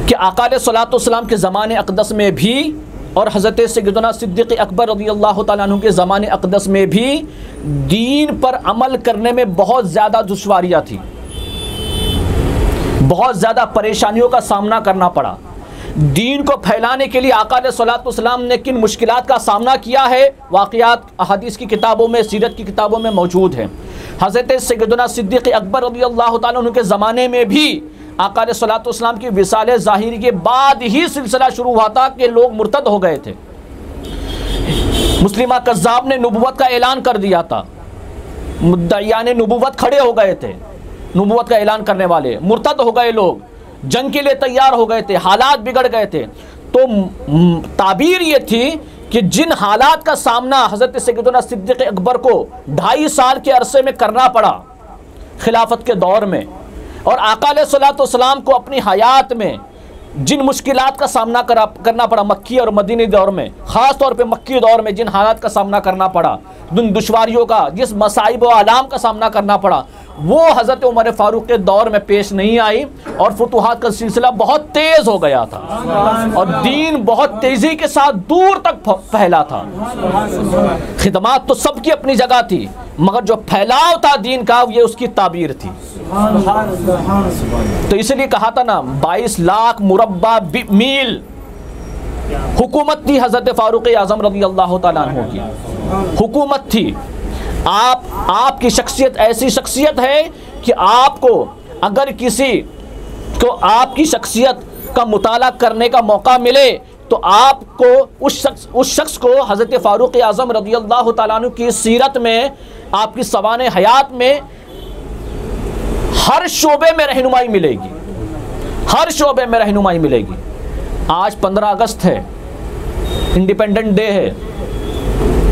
कि आका अलैहिस्सलातु वस्सलाम के ज़माने अक़दस में भी और हज़रत सय्यदना सिद्दीक़ अकबर रज़ियल्लाहु ताला अन्हु के ज़माने अक़दस में भी दीन पर अमल करने में बहुत ज़्यादा दुश्वारियाँ थी, बहुत ज़्यादा परेशानियों का सामना करना पड़ा। दीन को फैलाने के लिए आका अलैहिस्सलातु वस्सलाम ने किन मुश्किलात का सामना किया है, वाक़ियात अहादीस की किताबों में, सीरत की किताबों में मौजूद है। हज़रत सय्यदना सिद्दीक़ अकबर रज़ियल्लाहु ताला अन्हु के ज़माने में भी आका अलैहिस्सलातु वस्सलाम की विसाले ज़ाहिरी के बाद ही सिलसिला शुरू हुआ था कि लोग मुर्तद हो गए थे। मुस्लिमा कज़्ज़ाब ने नबुव्वत का ऐलान कर दिया था, मुद्दईयान नबुव्वत खड़े हो गए थे, नबुव्वत का ऐलान करने वाले मुर्तद हो गए, लोग जंग के लिए तैयार हो गए थे, हालात बिगड़ गए थे। तो ताबीर ये थी कि जिन हालात का सामना हज़रत सय्यदना सिद्दीक़ अकबर को 2.5 साल के अरसे में करना पड़ा खिलाफत के दौर में, और आका अलैहिस्सलातु वस्सलाम को अपनी हयात में जिन मुश्किलात का सामना करना पड़ा मक्की और मदीनी दौर में, ख़ास तौर पे मक्की दौर में जिन हालात का सामना करना पड़ा, जिन दुश्वारियों का, जिस मसाइब व आलाम का सामना करना पड़ा, वो हज़रत उमर फ़ारूक के दौर में पेश नहीं आई और फुतूहात का सिलसिला बहुत तेज़ हो गया था और दीन बहुत तेज़ी के साथ दूर तक फैला था। खिदमात तो सबकी अपनी जगह थी, मगर जो फैलाव था दीन का, ये उसकी ताबीर थी। तो इसलिए कहा था ना, 22 लाख मुरब्बा मील हुकूमत थी हज़रत फ़ारूक आज़म रज़ियल्लाहु ताला अन्हु की, हुकूमत थी। आपकी शख्सियत ऐसी शख्सियत है कि आपको अगर किसी को आपकी शख्सियत का मुताला करने का मौका मिले तो आपको उस शख्स को हज़रत फ़ारूक आज़म रज़ियल्लाहु ताला अन्हु की सीरत में, आपकी सवाने हयात में हर शोबे में रहनुमाई मिलेगी, हर शोबे में रहनुमाई मिलेगी। आज 15 अगस्त है, इंडिपेंडेंट डे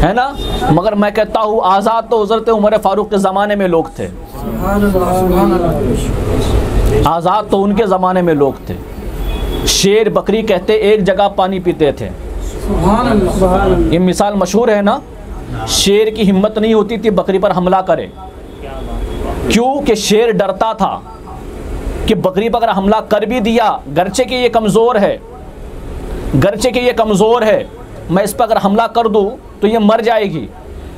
है ना, मगर मैं कहता हूँ आज़ाद तो हज़रत उमर फ़ारूक के ज़माने में लोग थे, आज़ाद तो उनके ज़माने में लोग थे। शेर बकरी कहते एक जगह पानी पीते थे, ये मिसाल मशहूर है ना। शेर की हिम्मत नहीं होती थी बकरी पर हमला करे, क्यों कि शेर डरता था कि बकरी पर अगर हमला कर भी दिया, गर्चे कि ये कमज़ोर है, गर्चे कि ये कमज़ोर है, मैं इस पर अगर हमला कर दूँ तो ये मर जाएगी,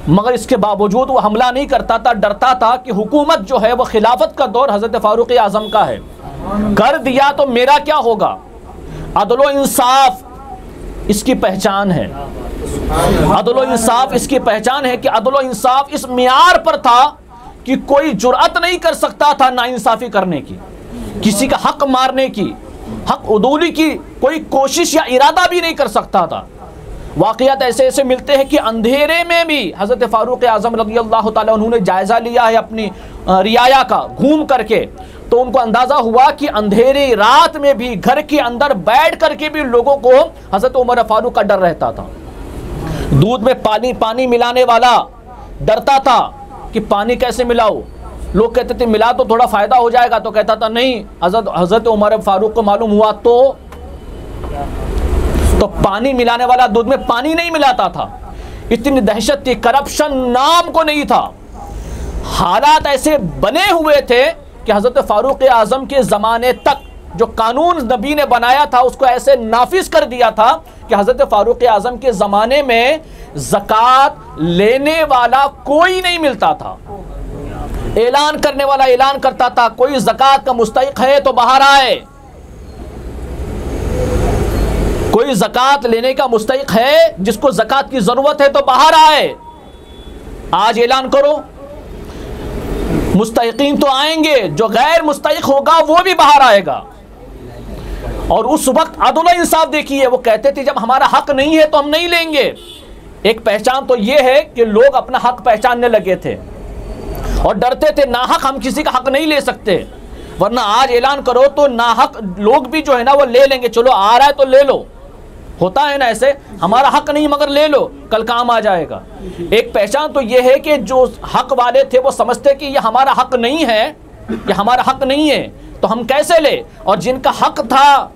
मगर इसके बावजूद वो हमला नहीं करता था, डरता था कि हुकूमत जो है वो खिलाफत का दौर हज़रत फ़ारूक आज़म का है, कर दिया तो मेरा क्या होगा। अदल व इंसाफ इसकी पहचान है, अदल व इंसाफ इसकी पहचान है कि अदल व इंसाफ इस मियार पर था कि कोई जुर्अत नहीं कर सकता था नाइंसाफ़ी करने की, किसी का हक मारने की, हक उदूली की कोई कोशिश या इरादा भी नहीं कर सकता था। वाक़ियात ऐसे ऐसे मिलते हैं कि अंधेरे में भी हज़रत फ़ारूक आज़म रज़ियल्लाहु ताला उन्होंने जायज़ा लिया है अपनी रियाया का घूम करके, तो उनको अंदाज़ा हुआ कि अंधेरी रात में भी घर के अंदर बैठ करके भी लोगों को हज़रत उमर फ़ारूक का डर रहता था। दूध में पानी मिलाने वाला डरता था कि पानी कैसे मिलाओ, लोग कहते थे मिला तो थोड़ा फ़ायदा हो जाएगा, तो कहता था नहीं, हज़रत उमर फारूक को मालूम हुआ तो पानी मिलाने वाला दूध में पानी नहीं मिलाता था। इतनी दहशत थी, करप्शन नाम को नहीं था। हालात ऐसे बने हुए थे कि हज़रत फारूक आज़म के ज़माने तक जो कानून नबी ने बनाया था उसको ऐसे नाफिज कर दिया था कि हज़रत फारूक आज़म के ज़माने में ज़कात लेने वाला कोई नहीं मिलता था। ऐलान करने वाला ऐलान करता था कोई ज़कात का मुस्तहिक है तो बाहर आए, कोई ज़कात लेने का मुस्तहिक है, जिसको ज़कात की ज़रूरत है तो बाहर आए। आज ऐलान करो, मुस्तहिकीन तो आएंगे, जो गैर मुस्तहिक होगा वो भी बाहर आएगा। और उस वक्त अदल और इंसाफ देखिए, वो कहते थे जब हमारा हक नहीं है तो हम नहीं लेंगे। एक पहचान तो ये है कि लोग अपना हक पहचानने लगे थे और डरते थे नाहक हम किसी का हक नहीं ले सकते, वरना आज ऐलान करो तो नाहक लोग भी जो है ना वो ले लेंगे। चलो आ रहा है तो ले लो, होता है ना ऐसे, हमारा हक नहीं मगर ले लो, कल काम आ जाएगा। एक पहचान तो ये है कि जो हक वाले थे वो समझते कि ये हमारा हक नहीं है, ये हमारा हक नहीं है तो हम कैसे ले, और जिनका हक था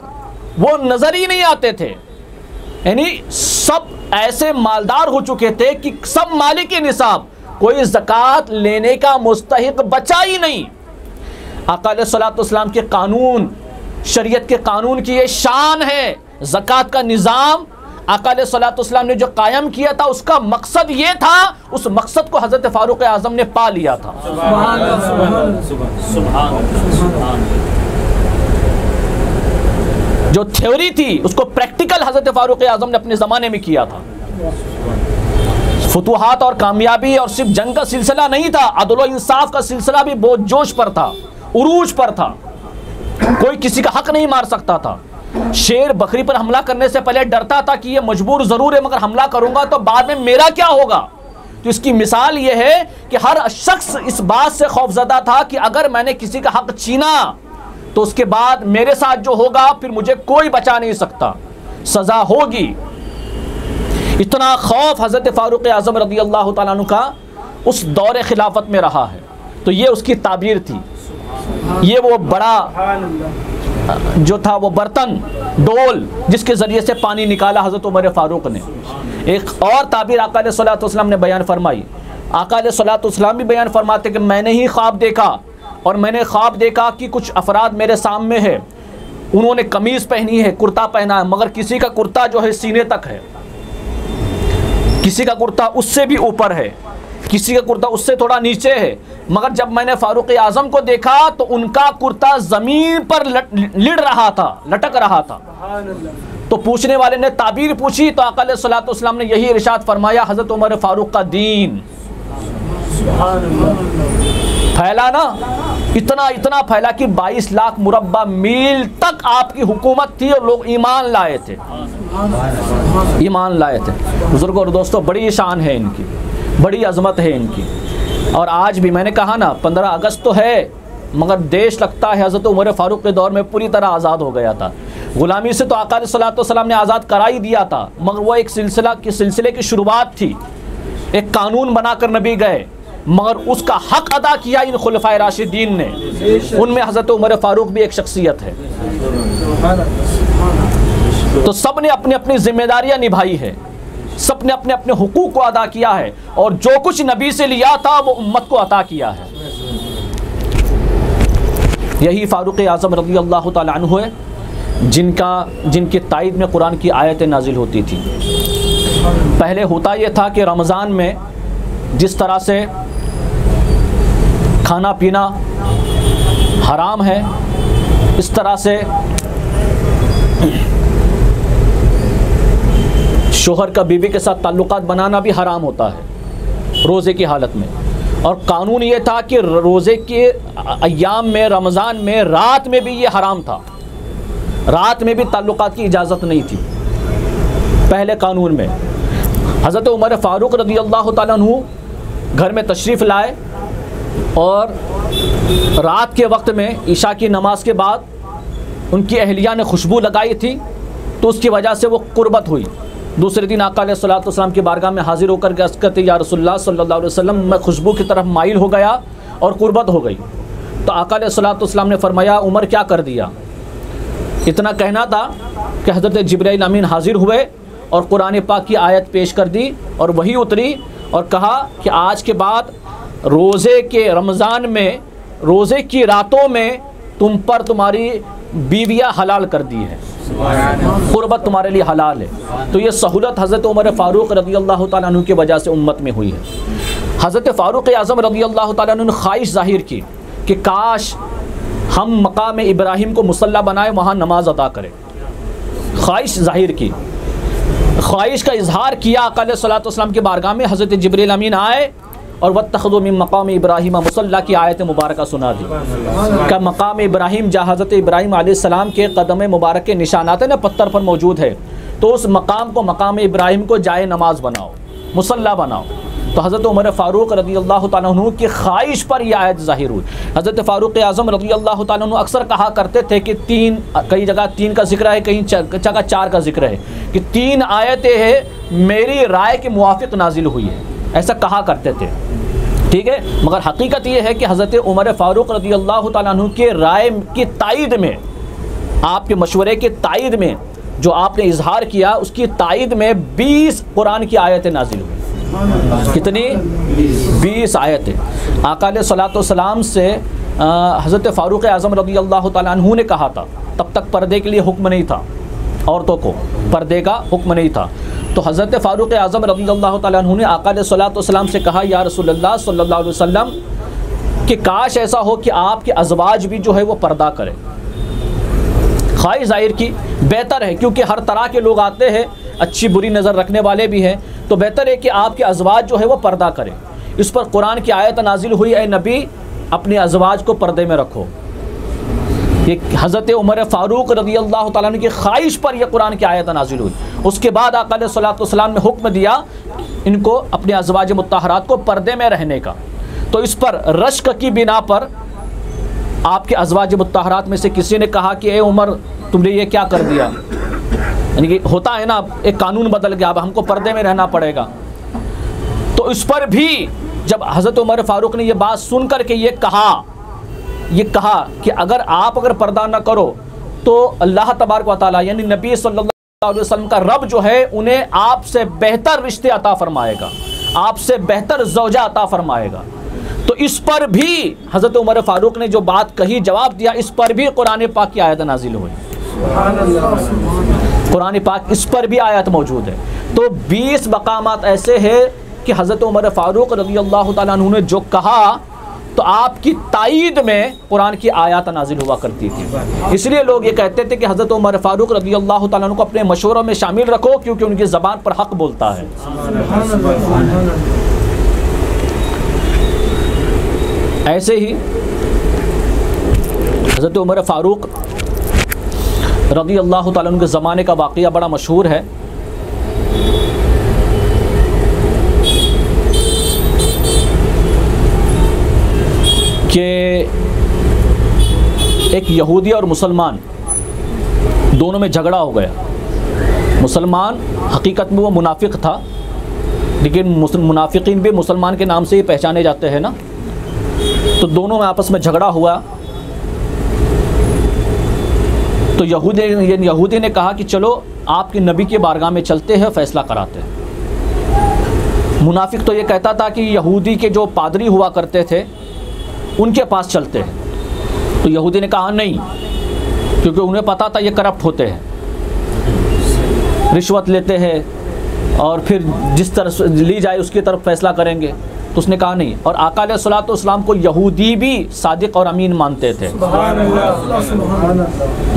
वो नजर ही नहीं आते थे। यानी सब ऐसे मालदार हो चुके थे कि सब मालिक निसाब, कोई ज़कात लेने का मुस्तहिक बचा ही नहीं। आका अलैहिस्सलाम के कानून, शरीयत के कानून की ये शान है। ज़कात का निज़ाम आका अलैहिस्सलाम ने जो कायम किया था उसका मकसद ये था, उस मकसद को हज़रत फारूक आज़म ने पा लिया था। जो थ्योरी थी उसको प्रैक्टिकल हज़रत फारूक आज़म ने अपने ज़माने में किया था। फतूहात और कामयाबी और सिर्फ जंग का सिलसिला नहीं था, अदल और इंसाफ का सिलसिला भी बहुत जोश पर था, उरूज पर था। कोई किसी का हक नहीं मार सकता था। शेर बकरी पर हमला करने से पहले डरता था कि ये मजबूर ज़रूर है मगर हमला करूंगा तो बाद में मेरा क्या होगा। तो इसकी मिसाल ये है कि हर शख्स इस बात से खौफजदा था कि अगर मैंने किसी का हक छीना तो उसके बाद मेरे साथ जो होगा फिर मुझे कोई बचा नहीं सकता, सज़ा होगी। इतना खौफ हज़रत फारूक आज़म रज़ी अल्लाह तआला अन्हु का उस दौर खिलाफत में रहा है। तो ये उसकी ताबीर थी। ये वो बड़ा जो था वो बर्तन, डोल, जिसके ज़रिए से पानी निकाला हज़रत उमर फारूक ने। एक और ताबीर आका अलैहिस्सलाम ने बयान फरमाई। आका अलैहिस्सलाम भी बयान फरमाते कि मैंने ही ख्वाब देखा और मैंने ख्वाब देखा कि कुछ अफराद मेरे सामने है, उन्होंने कमीज़ पहनी है, कुर्ता पहना है, मगर किसी का कुर्ता जो है सीने तक है, किसी का कुर्ता उससे भी ऊपर है, किसी का कुर्ता उससे थोड़ा नीचे है। मगर जब मैंने फारूक आज़म को देखा तो उनका कुर्ता ज़मीन पर लिड़ रहा था, लटक रहा था। तो पूछने वाले ने ताबीर पूछी तो आका अलैहिस्सलाम ने यही इरशाद फरमाया, हज़रत उमर फारूक का दीन फैला ना, इतना फैला कि 22 लाख मुरब्बा मील तक आपकी हुकूमत थी और लोग ईमान लाए थे, ईमान लाए थे। बुजुर्गों और दोस्तों, बड़ी शान है इनकी, बड़ी अजमत है इनकी। और आज भी मैंने कहा ना 15 अगस्त तो है मगर देश लगता है हज़रत उमर फारूक के दौर में पूरी तरह आज़ाद हो गया था। ग़ुलामी से तो आका अलैहिस्सलाम ने आज़ाद करा ही दिया था, मगर वो एक सिलसिले की शुरुआत थी। एक कानून बनाकर नबी गए मगर उसका हक अदा किया इन खुलफाए राशिदीन ने। उनमें हज़रत उमर फारूक भी एक शख्सियत है। तो सब ने अपनी अपनी जिम्मेदारियां निभाई है, सब ने अपने अपने हुकूक को अदा किया है और जो कुछ नबी से लिया था वो उम्मत को अता किया है। यही फारूक आज़म रज़ी अल्लाह तआला अन्हु है जिनकी तायद में कुरान की आयतें नाजिल होती थी। पहले होता ये था कि रमज़ान में जिस तरह से खाना पीना हराम है, इस तरह से शोहर का बीवी के साथ ताल्लुकात बनाना भी हराम होता है रोज़े की हालत में। और कानून ये था कि रोज़े के अय्याम में, रमज़ान में, रात में भी ये हराम था, रात में भी ताल्लुकात की इजाज़त नहीं थी पहले कानून में। हज़रत उमर फारूक रज़ी अल्लाह तआला अन्हु घर में तशरीफ़ लाए और रात के वक्त में इशा की नमाज के बाद उनकी अहलिया ने खुशबू लगाई थी तो उसकी वजह से वो कुर्बत हुई। दूसरे दिन आका अलैहिस्सलाम की बारगाह में हाजिर होकर अर्ज़ करते या रसूलल्लाह सल्लल्लाहु अलैहि वसल्लम, मैं खुशबू की तरफ माइल हो गया और कुर्बत हो गई। तो आका अलैहिस्सलाम ने फरमाया उमर क्या कर दिया? इतना कहना था कि हज़रत जिब्राइल अमीन हाजिर हुए और कुरान पाक की आयत पेश कर दी और वही उतरी और कहा कि आज के बाद रोज़े के रमज़ान में रोज़े की रातों में तुम पर तुम्हारी बीवियाँ हलाल कर दी है, कुर्बत तुम्हारे लिए हलाल है। तो ये सहूलत हज़रत उमर फ़ारूक रज़ी अल्लाह तआला अन्हु की वजह से उम्मत में हुई है। हज़रत फ़ारूक आज़म रज़ी अल्लाह तआला अन्हु ने ख्वाहिश ज़ाहिर की कि काश हम मकाम इब्राहिम को मुसल्ला बनाए, वहाँ नमाज अदा करें। ख्वाहिश ज़ाहिर की, ख्वाहिश का इजहार किया। आका अलैहिस्सलाम की बारगाह में हज़रत जिब्रील अमीन आए और वत्तख़ज़ू मिन मक़ाम इब्राहिम मुसल्ला की आयत मुबारक सुना दी। का मकाम इब्राहिम जहाँ हज़रत इब्राहिम अलैहिस्सलाम के कदम मुबारक के निशानात है ना पत्थर पर मौजूद है, तो उस मकाम को मकाम इब्राहिम को जाए नमाज बनाओ, मुसल्ला बनाओ। तो हज़रत उमर फ़ारूक रज़ी अल्लाह तआला अन्हु की ख्वाहिश पर यह आयत ज़ाहिर हुई। हज़रत फ़ारूक आज़म रज़ी अल्लाह तआला अन्हु अक्सर कहा करते थे कि तीन, कई जगह 3 का जिक्र है, कहीं जगह 4 का जिक्र है, कि 3 आयतें हैं मेरी राय के मुवाफ़िक़ नाजिल हुई है, ऐसा कहा करते थे। ठीक है, मगर हकीकत ये है कि हज़रत उमर फ़ारूक रज़ी अल्लाह तआला अन्हु के राय की तायद में, आपके मशवरे के तायद में जो आपने इजहार किया उसकी तायद में 20 कुरान की आयतें नाजिल हुई। कितनी? 20 आयतें। आका अलैहिस्सलाम से हज़रत फ़ारूक आज़म रज़ी अल्लाह तआला अन्हु ने कहा था, तब तक पर्दे के लिए हुक्म नहीं था, औरतों को पर्दे का हुक्म नहीं था। तो हज़रत फ़ारूक आज़म रज़ी अल्लाह तआला अन्हु ने आका अलैहिस्सलाम से कहा या रसूलल्लाह सल्लल्लाहु अलैहि वसल्लम कि काश ऐसा हो कि आपके अज़वाज भी जो है वो पर्दा करें। ख्वाहिश ज़ाहिर की, बेहतर है क्योंकि हर तरह के लोग आते हैं, अच्छी बुरी नज़र रखने वाले भी हैं, तो बेहतर है कि आपके अज़वाज जो है वो पर्दा करें। इस पर कुरान की आयत नाजिल हुई, ए नबी अपने अज़वाज को पर्दे में रखो। ये हज़रत उमर फ़ारूक रज़ी अल्लाह तआला अन्हु की ख्वाहिश पर यह कुरान की आयत नाजिल हुई। उसके बाद आका अलैहिस्सलाम ने हुक्म दिया इनको अपने अज़वाज मुत्तहरात को पर्दे में रहने का। तो इस पर रश्क की बिना पर आपके अज़वाज मुत्तहरात में से किसी ने कहा कि ए उमर तुमने ये क्या कर दिया, यानी कि होता है ना एक कानून बदल गया, अब हमको पर्दे में रहना पड़ेगा। तो इस पर भी जब हज़रत उमर फ़ारूक ने ये बात सुन कर के ये कहा कि अगर पर्दा न करो तो अल्लाह तबारक व तआला यानी नबी सल्लल्लाहु अलैहि वसल्लम का रब जो है उन्हें आपसे बेहतर रिश्ते अता फरमाएगा, आपसे बेहतर ज़ौजा अता फरमाएगा। तो इस पर भी हज़रत उमर फ़ारूक ने जो बात कही, जवाब दिया, इस पर भी कुरान पाक की आयत नाजिल हुई। कुरान पाक इस पर भी आयत मौजूद है। तो 20 मकामात ऐसे हैं कि हज़रत उमर फ़ारूक रज़ी अल्लाह तआला अन्हु ने जो कहा तो आपकी तायद में कुरान की आयत नाजिल हुआ करती थी। इसलिए लोग ये कहते थे कि हज़रत उमर फ़ारूक रज़ी अल्लाह तआला अन्हु को अपने मशवरों में शामिल रखो क्योंकि उनकी ज़बान पर हक़ बोलता है। ऐसे ही हज़रत उमर फ़ारूक रज़ी अल्लाह तआला अन्हु के ज़माने का वाक़या बड़ा मशहूर है कि एक यहूदी और मुसलमान दोनों में झगड़ा हो गया। मुसलमान हकीकत में वो मुनाफिक था, लेकिन मुनाफिकीन भी मुसलमान के नाम से ही पहचाने जाते हैं ना। तो दोनों में आपस में झगड़ा हुआ। तो यहूदी ने कहा कि चलो आपके नबी के बारगाह में चलते हैं, फ़ैसला कराते हैं। मुनाफिक तो ये कहता था कि यहूदी के जो पादरी हुआ करते थे उनके पास चलते हैं। तो यहूदी ने कहा नहीं, क्योंकि उन्हें पता था ये करप्ट होते हैं, रिश्वत लेते हैं और फिर जिस तरफ ली जाए उसकी तरफ फ़ैसला करेंगे। तो उसने कहा नहीं। और आका अलैहिस्सलाम को यहूदी भी सादिक और अमीन मानते थे।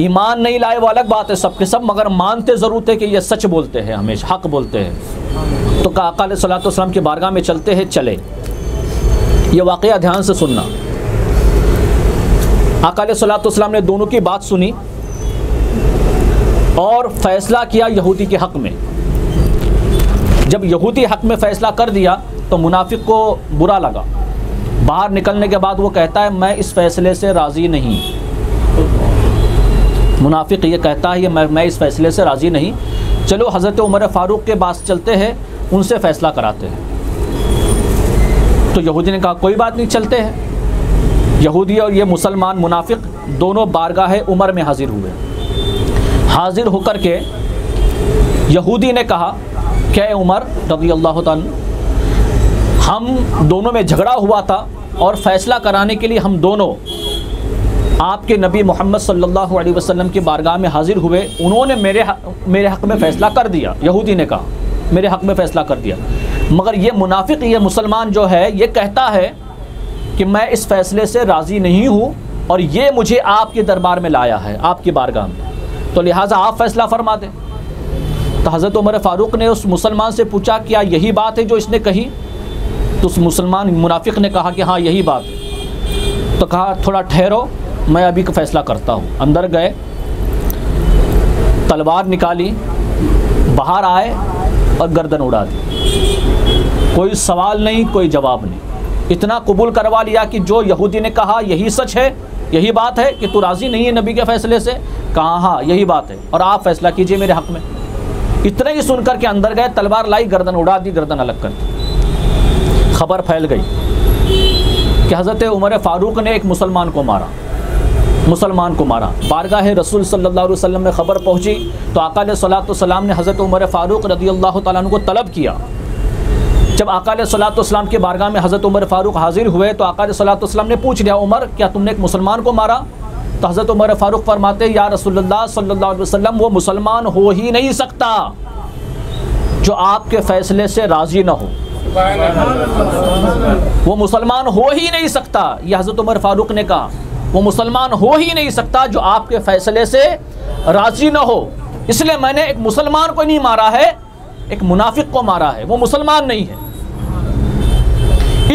ईमान नहीं लाए वो अलग बात है सबके सब, मगर मानते ज़रूर थे कि ये सच बोलते हैं, हमेशा हक़ बोलते हैं। तो आका अलैहिस्सलाम की बारगाह में चलते हैं, चले। ये वाक़या ध्यान से सुनना। आका अलैहिस्सलाम ने दोनों की बात सुनी और फ़ैसला किया यहूदी के हक़ में। जब यहूदी हक़ में फ़ैसला कर दिया तो मुनाफिक को बुरा लगा। बाहर निकलने के बाद वो कहता है मैं इस फ़ैसले से राज़ी नहीं। मुनाफिक ये कहता है मैं इस फ़ैसले से राज़ी नहीं। चलो हज़रत उमर फ़ारूक के पास चलते हैं, उनसे फ़ैसला कराते हैं। तो यहूदी ने कहा कोई बात नहीं, चलते हैं। यहूदी और ये मुसलमान मुनाफिक दोनों बारगाह उमर में हाजिर हुए। हाजिर होकर के यहूदी ने कहा, क्या उमर रज़ी अल्लाह ताला, हम दोनों में झगड़ा हुआ था और फ़ैसला कराने के लिए हम दोनों आपके नबी मोहम्मद सल्लल्लाहु अलैहि वसल्लम की बारगाह में हाजिर हुए। उन्होंने मेरे हक़ में फ़ैसला कर दिया। यहूदी ने कहा मेरे हक़ में फ़ैसला कर दिया, मगर ये मुनाफिक, ये मुसलमान जो है, ये कहता है कि मैं इस फ़ैसले से राज़ी नहीं हूँ और ये मुझे आपके दरबार में लाया है, आपकी बारगाह में, तो लिहाजा आप फ़ैसला फरमा दें। तो हज़रत उमर फ़ारूक ने उस मुसलमान से पूछा, क्या यही बात है जो इसने कही? तो उस मुसलमान मुनाफिक ने कहा कि हाँ यही बात है। तो कहा थोड़ा ठहरो, मैं अभी का फ़ैसला करता हूँ। अंदर गए, तलवार निकाली, बाहर आए और गर्दन उड़ा दी। कोई सवाल नहीं, कोई जवाब नहीं। इतना कबूल करवा लिया कि जो यहूदी ने कहा यही सच है, यही बात है कि तू राज़ी नहीं है नबी के फ़ैसले से? कहा हाँ यही बात है और आप फ़ैसला कीजिए मेरे हक़ में। इतना ही सुनकर के अंदर गए, तलवार लाई, गर्दन उड़ा दी, गर्दन अलग कर दी। खबर फैल गई कि हज़रत उमर फ़ारूक ने एक मुसलमान को मारा, मुसलमान को मारा। बारगाह रसूल सल्लल्लाहु अलैहि वसल्लम में ख़बर पहुँची तो आका अलैहि सलाम ने हज़रत उमर फ़ारूक रज़ियल्लाहु ताला अन्हु को तलब किया। जब आका अलैहि सलाम की बारगाह में हज़रत उमर फ़ारूक हाजिर हुए तो आका अलैहि सलाम ने पूछ लिया, उमर क्या तुमने एक मुसलमान को मारा? तो हज़रत उमर फ़ारूक फरमाते, या रसूलुल्लाह सल्लल्लाहु अलैहि वसल्लम, वो मुसलमान हो ही नहीं सकता जो आपके फ़ैसले से राज़ी ना हो। वो मुसलमान हो ही नहीं सकता, यह हज़रत उमर फ़ारूक ने कहा, वो मुसलमान हो ही नहीं सकता जो आपके फ़ैसले से राज़ी ना हो। इसलिए मैंने एक मुसलमान को नहीं मारा है, एक मुनाफिक को मारा है, वो मुसलमान नहीं है।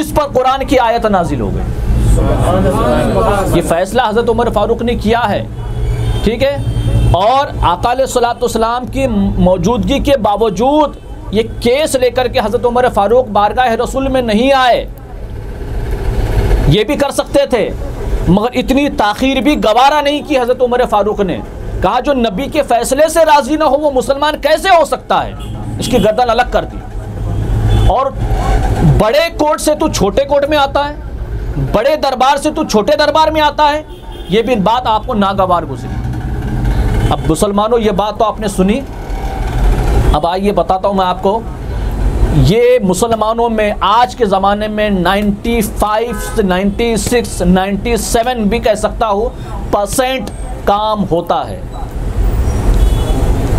इस पर कुरान की आयत नाजिल हो गई। ये फ़ैसला हज़रत उमर फ़ारूक ने किया है, ठीक है। और आका अलैहिस्सलाम की मौजूदगी के बावजूद ये केस लेकर के हज़रत उमर फ़ारूक बारगाह रसूल में नहीं आए। ये भी कर सकते थे, मगर इतनी ताख़ीर भी गवारा नहीं की हज़रत उमर फ़ारूक ने। कहा जो नबी के फ़ैसले से राज़ी ना हो वो मुसलमान कैसे हो सकता है? इसकी गर्दन अलग कर दी। और बड़े कोर्ट से तू छोटे कोर्ट में आता है, बड़े दरबार से तू छोटे दरबार में आता है, ये भी बात आपको नागवार गुजरी। अब मुसलमानों ये बात तो आपने सुनी, अब आइए बताता हूँ मैं आपको। ये मुसलमानों में आज के ज़माने में 95 96 97 भी कह सकता हूँ % काम होता है,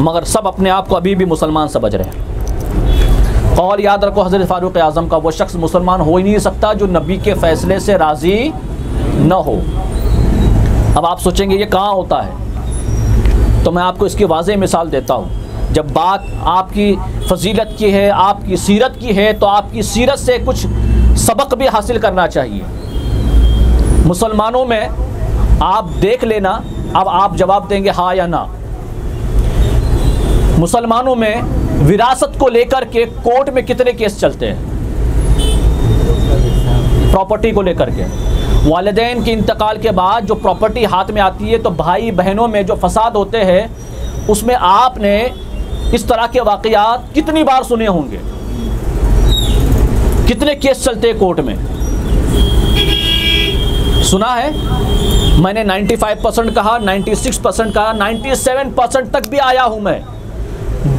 मगर सब अपने आप को अभी भी मुसलमान समझ रहे हैं। और याद रखो हज़रत फ़ारूक आज़म का, वो शख्स मुसलमान हो ही नहीं सकता जो नबी के फ़ैसले से राज़ी न हो। अब आप सोचेंगे ये कहाँ होता है, तो मैं आपको इसकी वाज़ेह मिसाल देता हूँ। जब बात आपकी फजीलत की है, आपकी सीरत की है, तो आपकी सीरत से कुछ सबक भी हासिल करना चाहिए। मुसलमानों में आप देख लेना, अब आप जवाब देंगे हाँ या ना। मुसलमानों में विरासत को लेकर के कोर्ट में कितने केस चलते हैं? प्रॉपर्टी को लेकर के, वालिदैन के इंतकाल के बाद जो प्रॉपर्टी हाथ में आती है, तो भाई बहनों में जो फसाद होते हैं, उसमें आपने इस तरह के वाक़यात कितनी बार सुने होंगे। कितने केस चलते हैं कोर्ट में, सुना है मैंने। 95% कहा, 96% कहा, 97% तक भी आया हूं मैं।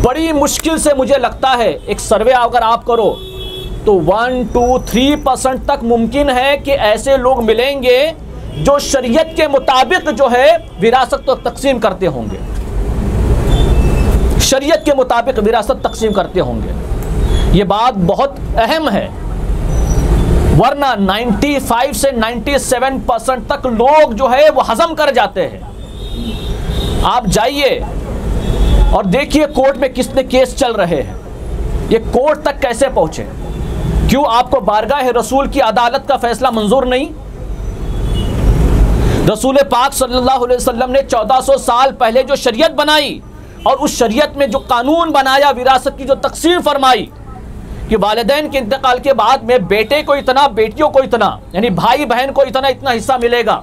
बड़ी मुश्किल से मुझे लगता है एक सर्वे अगर आप करो तो 1, 2, 3% तक मुमकिन है कि ऐसे लोग मिलेंगे जो शरीयत के मुताबिक जो है विरासत तो तकसीम करते होंगे, शरीयत के मुताबिक विरासत तकसीम करते होंगे। ये बात बहुत अहम है, वरना 95 से 97% तक लोग जो है वो हजम कर जाते हैं। आप जाइए और देखिए कोर्ट में कितने केस चल रहे हैं, ये कोर्ट तक कैसे पहुंचे। क्यों? आपको बारगाह रसूल की अदालत का फैसला मंजूर नहीं? रसूल पाक सल्लल्लाहु अलैहि वसल्लम ने 1400 साल पहले जो शरीयत बनाई और उस शरीयत में जो कानून बनाया, विरासत की जो तकसीम फरमाई कि वालिदैन के इंतकाल के बाद में बेटे को इतना, बेटियों को इतना, यानी भाई बहन को इतना इतना हिस्सा मिलेगा।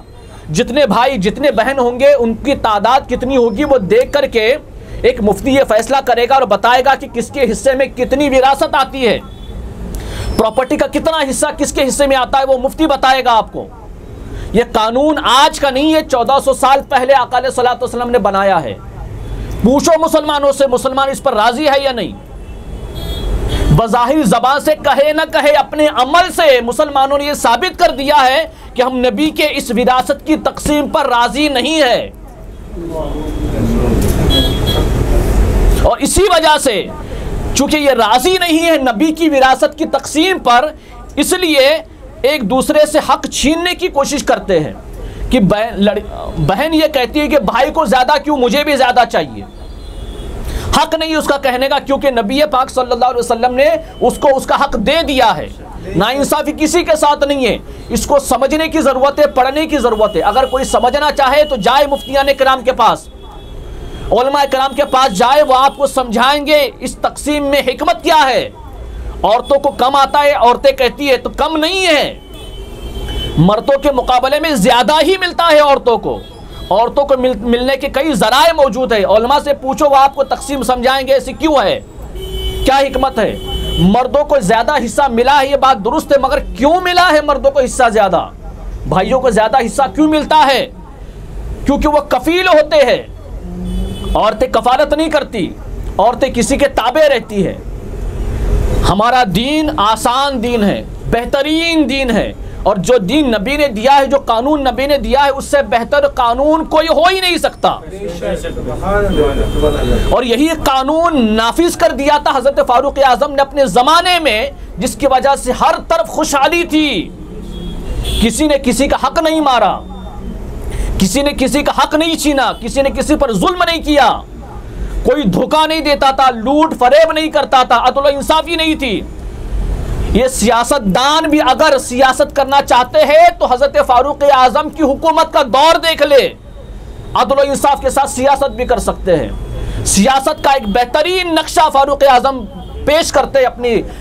जितने भाई जितने बहन होंगे उनकी तादाद कितनी होगी वो देख करके एक मुफ्ती ये फैसला करेगा और बताएगा कि किसके हिस्से में कितनी विरासत आती है, प्रॉपर्टी का कितना हिस्सा किसके हिस्से में आता है, वो मुफ्ती बताएगा आपको। ये कानून आज का नहीं है, 1400 साल पहले आका सल्लल्लाहु अलैहि वसल्लम ने बनाया है। पूछो मुसलमानों से, मुसलमान इस पर राजी है या नहीं? बज़ाहिर ज़बान से कहे न कहे, अपने अमल से मुसलमानों ने यह साबित कर दिया है कि हम नबी के इस विरासत की तकसीम पर राजी नहीं है। और इसी वजह से चूंकि ये राजी नहीं है नबी की विरासत की तकसीम पर, इसलिए एक दूसरे से हक छीनने की कोशिश करते हैं कि बहन ये कहती है कि भाई को ज्यादा क्यों, मुझे भी ज्यादा चाहिए। हक नहीं उसका कहने का, क्योंकि नबी पाक सल्लल्लाहु अलैहि वसल्लम ने उसको उसका हक दे दिया है। नाइंसाफी किसी के साथ नहीं है। इसको समझने की जरूरत है, पढ़ने की जरूरत है। अगर कोई समझना चाहे तो जाए मुफ्तियान किराम के पास, उलमा किराम के पास जाए, वो आपको समझाएंगे इस तकसीम में हिकमत क्या है। औरतों को कम आता है, औरतें कहती है तो कम नहीं है, मर्दों के मुकाबले में ज्यादा ही मिलता है औरतों को। औरतों को मिलने के कई जराए मौजूद है। उलमा से पूछो, वो आपको तकसीम समझाएंगे ऐसी क्यों है, क्या हिकमत है। मर्दों को ज्यादा हिस्सा मिला है, ये बात दुरुस्त है, मगर क्यों मिला है मर्दों को हिस्सा ज्यादा, भाइयों को ज्यादा हिस्सा क्यों मिलता है? क्योंकि वो कफील होते हैं। औरतें कफालत नहीं करती, औरतें किसी के ताबे रहती है। हमारा दीन आसान दीन है, बेहतरीन दीन है, और जो दीन नबी ने दिया है, जो कानून नबी ने दिया है, उससे बेहतर कानून कोई हो ही नहीं सकता। और यही कानून नाफिज कर दिया था हजरत फारूक आजम ने अपने जमाने में, जिसकी वजह से हर तरफ खुशहाली थी। किसी ने किसी का हक नहीं मारा, किसी ने किसी का हक नहीं छीना, किसी ने किसी पर जुल्म नहीं किया, कोई धोखा नहीं देता था, लूट फरेब नहीं करता था, अदल इंसाफी नहीं थी। ये सियासतदान भी अगर सियासत करना चाहते हैं तो हजरत फारूक आजम की हुकूमत का दौर देख ले, अदल इंसाफ के साथ सियासत भी कर सकते हैं। सियासत का एक बेहतरीन नक्शा फारूक आजम पेश करते हैं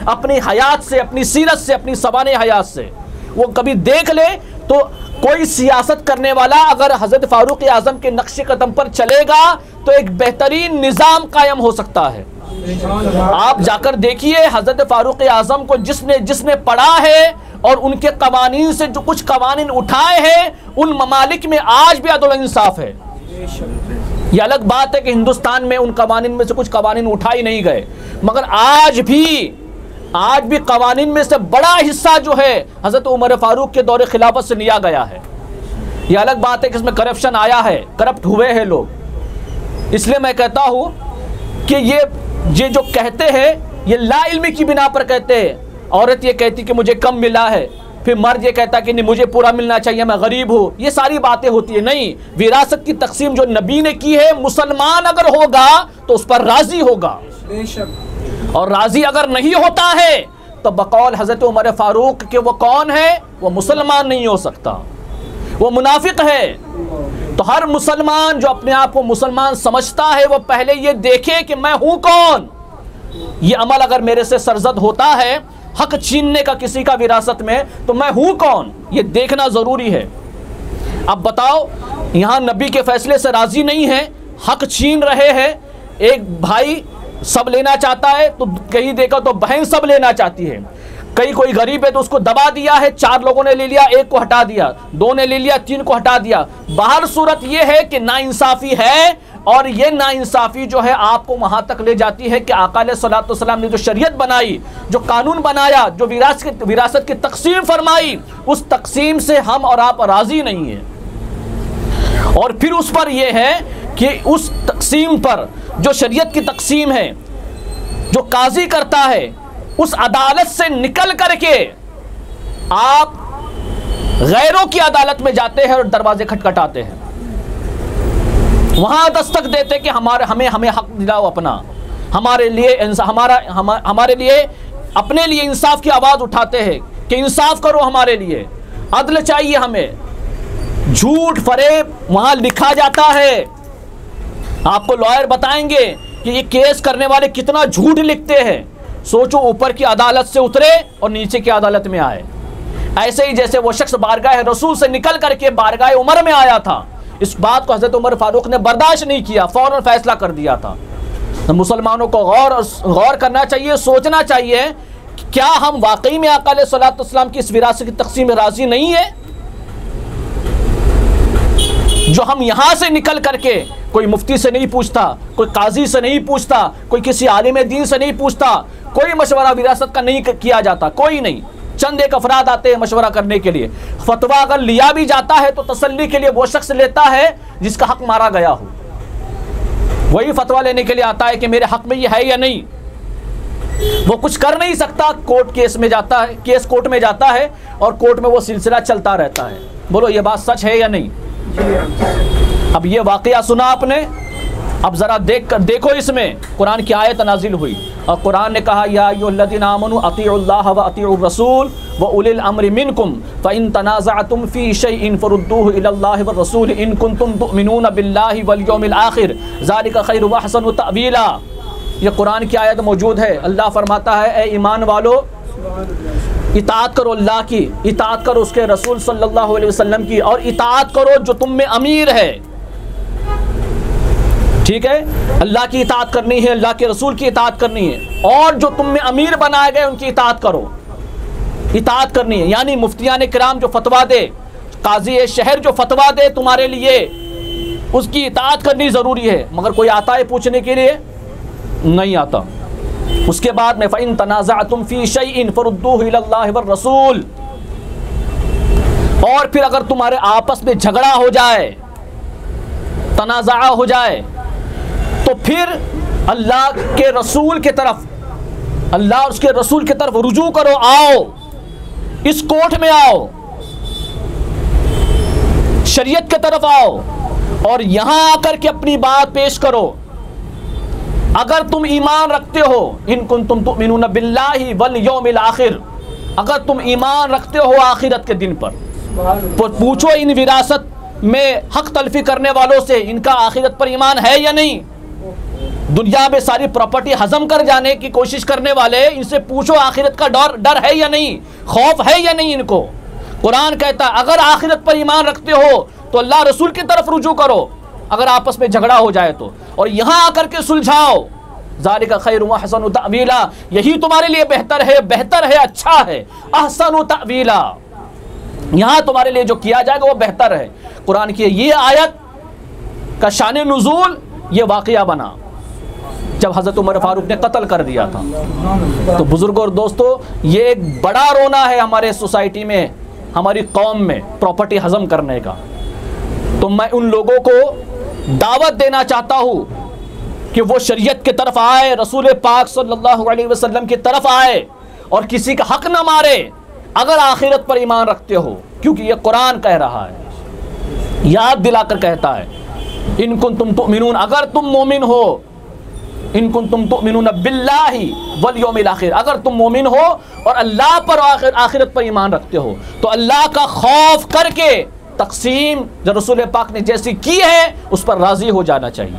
अपनी हयात से, अपनी सीरत से, अपनी सबाने हयात से। वो कभी देख ले तो कोई सियासत करने वाला अगर हजरत फारूक आजम के नक्शे कदम पर चलेगा तो एक बेहतरीन निज़ाम कायम हो सकता है। आप जाकर देखिए हजरत फारूक आजम को जिसने पढ़ा है और उनके कवानीन से जो कुछ कवानीन उठाए हैं, उन ममालिक में आज भी अदल इंसाफ है। ये अलग बात है कि हिंदुस्तान में उन कवानीन में से कुछ कवानीन उठाए नहीं गए, मगर आज भी कवानीन में से बड़ा हिस्सा जो है हजरत उमर फारूक के दौरे खिलाफत से लिया गया है। यह अलग बात है कि इसमें करप्शन आया है, करप्ट हुए हैं लोग। इसलिए मैं कहता हूं कि ये जो कहते हैं ये ला इल्मी की बिना पर कहते हैं। औरत ये कहती कि मुझे कम मिला है, फिर मर्द ये कहता कि नहीं मुझे पूरा मिलना चाहिए, मैं गरीब हूँ। ये सारी बातें होती है। नहीं, विरासत की तकसीम जो नबी ने की है, मुसलमान अगर होगा तो उस पर राजी होगा, और राजी अगर नहीं होता है तो बकौल हजरत उमर फारूक के वो कौन है? वो मुसलमान नहीं हो सकता, वो मुनाफिक है। तो हर मुसलमान जो अपने आप को मुसलमान समझता है वो पहले ये देखे कि मैं हूं कौन। ये अमल अगर मेरे से सरजद होता है हक छीनने का किसी का विरासत में, तो मैं हूं कौन, ये देखना जरूरी है। अब बताओ, यहां नबी के फैसले से राजी नहीं है, हक छीन रहे हैं। एक भाई सब लेना चाहता है तो कहीं देखा तो बहन सब लेना चाहती है। कहीं कोई गरीब है तो उसको दबा दिया है, 4 लोगों ने ले लिया, 1 को हटा दिया, 2 ने ले लिया, 3 को हटा दिया। बाहर सूरत यह है कि नाइंसाफी है, और ये नाइंसाफी जो है आपको वहां तक ले जाती है कि आका सल्लल्लाहु अलैहि वसल्लम ने जो शरीयत बनाई, जो कानून बनाया, जो विरासत की तकसीम फरमाई, उस तकसीम से हम और आप राजी नहीं है। और फिर उस पर यह है कि उस तकसीम पर जो शरीयत की तकसीम है, जो काजी करता है, उस अदालत से निकल करके आप गैरों की अदालत में जाते हैं और दरवाजे खटखटाते हैं, वहां दस्तक देते कि हमें हक दिलाओ अपना, हमारे लिए अपने लिए इंसाफ की आवाज उठाते हैं कि इंसाफ करो, हमारे लिए अदल चाहिए हमें। झूठ फरेब वहां लिखा जाता है। आपको लॉयर बताएंगे कि ये केस करने वाले कितना झूठ लिखते हैं। सोचो, ऊपर की अदालत से उतरे और नीचे की अदालत में आए। ऐसे ही जैसे वो शख्स बारगाह रसूल से निकल करके बारगाह उमर में आया था, इस बात को हजरत उमर फारूक ने बर्दाश्त नहीं किया, फौरन फैसला कर दिया था। तो मुसलमानों को गौर करना चाहिए, सोचना चाहिए कि क्या हम वाकई में आका अलैहि सल्लल्लाहु अलैहि वसल्लम की इस विरासत की तकसीम में राजी नहीं है। जो हम यहाँ से निकल करके कोई मुफ्ती से नहीं पूछता, कोई काजी से नहीं पूछता, कोई किसी आलिम दीन से नहीं पूछता, कोई मशवरा विरासत का नहीं किया जाता, कोई नहीं। चंद एक अफराद आते हैं मशवरा करने के लिए। फतवा अगर लिया भी जाता है तो तसल्ली के लिए वो शख्स लेता है जिसका हक मारा गया हो, वही फतवा लेने के लिए आता है कि मेरे हक में ये है या नहीं। वो कुछ कर नहीं सकता, कोर्ट केस में जाता है, केस कोर्ट में जाता है और कोर्ट में वो सिलसिला चलता रहता है। बोलो ये बात सच है या नहीं? अब ये वाकया सुना आपने, अब जरा देखो इसमें कुरान की आयत नाजिल हुई और कुरान ने कहा या अय्युहल्लज़ीना आमनू अतीउल्लाह व अतीउर रसूल व उलिल अम्रि मिनकुम फ़इन तनाज़अतुम फ़ी शैइन फ़रुद्दूहु इलल्लाहि व रसूल इन कुंतुम तुअमिनूना बिल्लाहि वल यौमिल आखिर ज़ालिका खैरु व अहसनु तअवीला। ये कुरान की आयत मौजूद है। अल्लाह फरमाता है ए ईमान वालो, इताअत करो अल्लाह की, इताअत करो उसके रसूल सल्लल्लाहु अलैहि वसल्लम की, और इताअत करो जो तुम में अमीर है। ठीक है, अल्लाह की इताअत करनी है, अल्लाह के रसूल की इताअत करनी है, और जो तुम में अमीर बनाए गए उनकी इताअत करो, इताअत करनी है। यानी मुफ्तियान किराम जो फतवा दे, काजी शहर जो फतवा दे तुम्हारे लिए, उसकी इताअत करनी ज़रूरी है। मगर कोई आता है पूछने के लिए? नहीं आता। उसके बाद में फ़इन तनाज़अतुम फ़ी शैइन फ़रुद्दूहु इलल्लाहि वर रसूल, और फिर अगर तुम्हारे आपस में झगड़ा हो जाए, तनाज़ा हो जाए, तो फिर अल्लाह के रसूल के तरफ, अल्लाह और उसके रसूल की तरफ रुजू करो, आओ इस कोर्ट में आओ, शरीयत की तरफ आओ और यहां आकर के अपनी बात पेश करो। अगर तुम ईमान रखते हो, इन कुंतुम तुमिनूना बिल्लाहि वल यौमिल आखिर, अगर तुम ईमान रखते हो आखिरत के दिन पर, तो पूछो इन विरासत में हक तलफी करने वालों से, इनका आखिरत पर ईमान है या नहीं। दुनिया में सारी प्रॉपर्टी हजम कर जाने की कोशिश करने वाले, इनसे पूछो आखिरत का डर है या नहीं, खौफ है या नहीं इनको। कुरान कहता है अगर आखिरत पर ईमान रखते हो तो अल्लाह रसूल की तरफ रुजू करो, अगर आपस में झगड़ा हो जाए तो, और यहां आकर के सुलझाओ। ज़ालिका खैरु व अहसनु तअवीला, यही तुम्हारे लिए बेहतर है, अच्छा है। अहसनु तअवीला, यहां तुम्हारे लिए जो किया जाएगा वो बेहतर है। कुरान की ये आयत का शान नुज़ूल ये वाक़या बना जब हज़रत उमर फारूक ने कत्ल कर दिया था। तो बुजुर्गों और दोस्तों, ये एक बड़ा रोना है हमारे सोसाइटी में, हमारी कौम में प्रॉपर्टी हजम करने का। तो मैं उन लोगों को दावत देना चाहता हूँ कि वो शरीयत की तरफ आए, रसूल पाक सल्लल्लाहु अलैहि वसल्लम की तरफ आए और किसी का हक न मारे, अगर आखिरत पर ईमान रखते हो, क्योंकि ये कुरान कह रहा है, याद दिलाकर कहता है इन कुंतुम तुमिनून, अगर तुम मोमिन हो, इन कुंतुम तुमिनून बिल्लाहि वल यौमिल आखिर, अगर तुम मोमिन हो और अल्लाह पर आखिरत पर ईमान रखते हो, तो अल्लाह का खौफ करके तकसीम जो रसूल पाक ने जैसी की है उस पर राजी हो जाना चाहिए।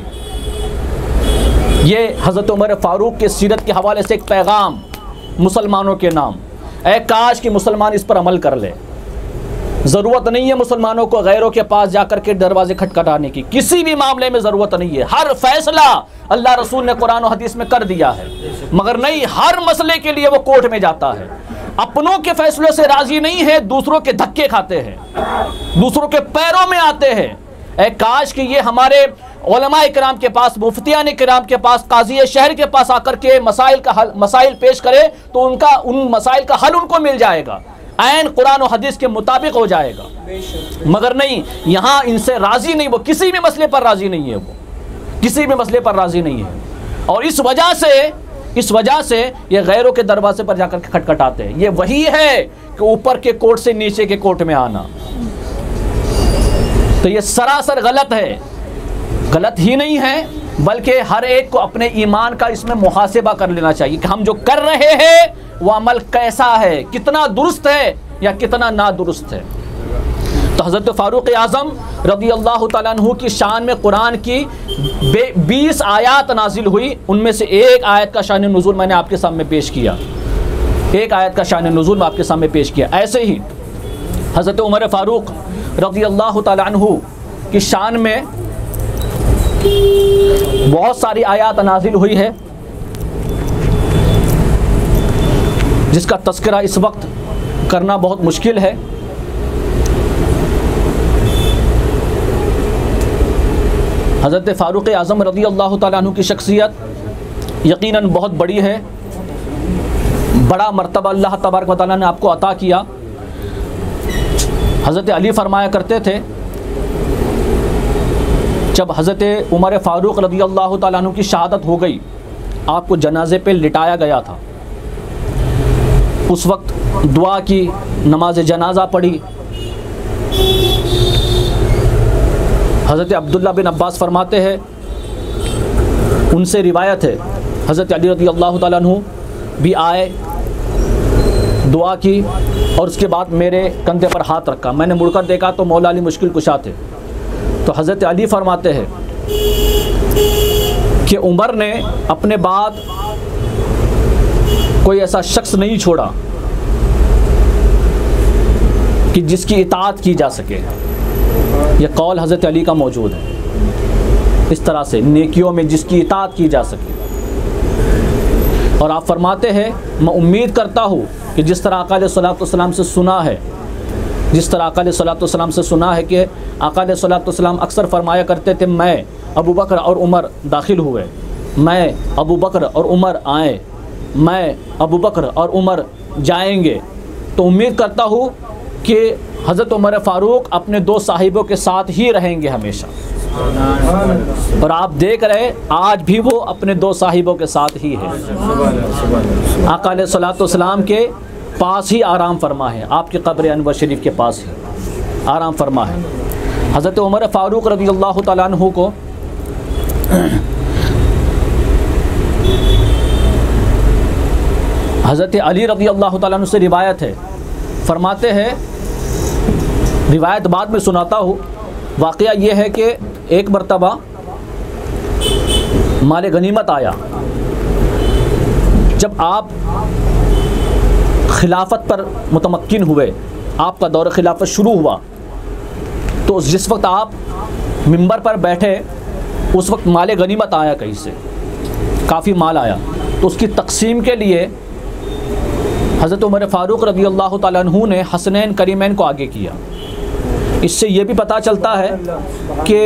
ये हज़रत उमर फारूक के सीरत के हवाले से एक पैगाम मुसलमानों के नाम, ऐ काश कि मुसलमान इस पर अमल कर ले। ज़रूरत नहीं है मुसलमानों को गैरों के पास जाकर के दरवाजे खटखटाने की, किसी भी मामले में ज़रूरत नहीं है। हर फैसला अल्लाह रसूल ने कुरान और हदीस में कर दिया है, मगर नहीं, हर मसले के लिए वो कोर्ट में जाता है। अपनों के फैसलों से राजी नहीं है, दूसरों के धक्के खाते हैं, दूसरों के पैरों में आते हैं। ऐ काश कि ये हमारे उलमाए किराम के पास, मुफ्तियान किराम के पास, काजी शहर के पास आकर के मसाइल पेश करे तो उन मसाइल का हल उनको मिल जाएगा, ऐन कुरान और हदीस के मुताबिक हो जाएगा। मगर नहीं, यहाँ इनसे राजी नहीं, वो किसी भी मसले पर राजी नहीं है, वो किसी भी मसले पर राजी नहीं है। और इस वजह से ये गैरों के दरवाजे पर जाकर के खटखटाते हैं। ये वही है कि ऊपर के कोर्ट से नीचे के कोर्ट में आना। तो ये सरासर गलत है, गलत ही नहीं है, बल्कि हर एक को अपने ईमान का इसमें मुहासिबा कर लेना चाहिए कि हम जो कर रहे हैं वो अमल कैसा है, कितना दुरुस्त है या कितना नादुरुस्त है। तो हज़रत फ़ारूक आज़म रज़ी अल्लाह तआला अन्हु की शान में कुरान की 20 आयत नाजिल हुई, उनमें से एक आयत का शान नुज़ूल मैंने आपके सामने पेश किया, एक आयत का शान नुज़ूल मैं आपके सामने पेश किया। ऐसे ही हज़रत उमर फ़ारूक रज़ी अल्लाह तआला अन्हु की शान में बहुत सारी आयत नाजिल हुई है, जिसका तज़किरा इस वक्त करना बहुत मुश्किल है। हज़रत फ़ारूक़ आज़म रज़ी अल्लाह ताला अन्हु की शख्सियत यकीनन बहुत बड़ी है, बड़ा मर्तबा अल्लाह तबारक व तआला ने आपको अता किया। हज़रत अली फ़रमाया करते थे, जब हज़रत उमर फ़ारूक़ रज़ी अल्लाह ताला अन्हु की शहादत हो गई, आपको जनाज़े पे लिटाया गया था, उस वक्त दुआ की, नमाज जनाजा पढ़ी। हज़रत अब्दुल्ला बिन अब्बास फ़रमाते हैं, उनसे रिवायत है, हज़रत अली रज़ी अल्लाह ताला अन्हु भी आए, दुआ की और उसके बाद मेरे कंधे पर हाथ रखा। मैंने मुड़कर देखा तो मौला अली मुश्किल कुशा थे। तो हज़रत अली फ़रमाते हैं कि उमर ने अपने बाद कोई ऐसा शख्स नहीं छोड़ा कि जिसकी इताअत की जा सके। यह कौल हज़रत अली का मौजूद है, इस तरह से नेकियों में जिसकी इताअत की जा सके। और आप फरमाते हैं, मैं उम्मीद करता हूँ कि जिस तरह आका अलैहिस्सलातु वस्सलाम से सुना है, जिस तरह आका अलैहिस्सलातु वस्सलाम से सुना है कि आका अलैहिस्सलातु वस्सलाम अक्सर फरमाया करते थे, मैं अबू बकर और उमर दाखिल हुए, मैं अबू बकर और उमर आए, मैं अबू बकर और उमर जाएंगे। तो उम्मीद करता हूँ कि हज़रत उमर फ़ारूक अपने दो साहिबों के साथ ही रहेंगे हमेशा। और आप देख रहे, आज भी वो अपने दो साहिबों के साथ ही है। आका अलैहिस्सलातु वस्सलाम के पास ही आराम फरमा है, आपकी क़ब्र अनवर शरीफ के पास ही आराम फरमा है। हज़रत उमर फ़ारूक रज़ी अल्लाह ताला अन्हु को हज़रत अली रज़ी अल्लाह ताला अन्हु से रिवायत है, फरमाते हैं, रिवायत बाद में सुनाता हूँ। वाक़या ये है कि एक मरतबा माल गनीमत आया, जब आप खिलाफत पर मुतमक्किन हुए, आपका दौर खिलाफत शुरू हुआ, तो जिस वक्त आप मिंबर पर बैठे उस वक्त माल गनीमत आया, कहीं से काफ़ी माल आया। तो उसकी तकसीम के लिए हज़रत उमर फ़ारूक रज़ी अल्लाह ताला अन्हु ने हसनैन करीमैन को आगे किया। इससे ये भी पता चलता है कि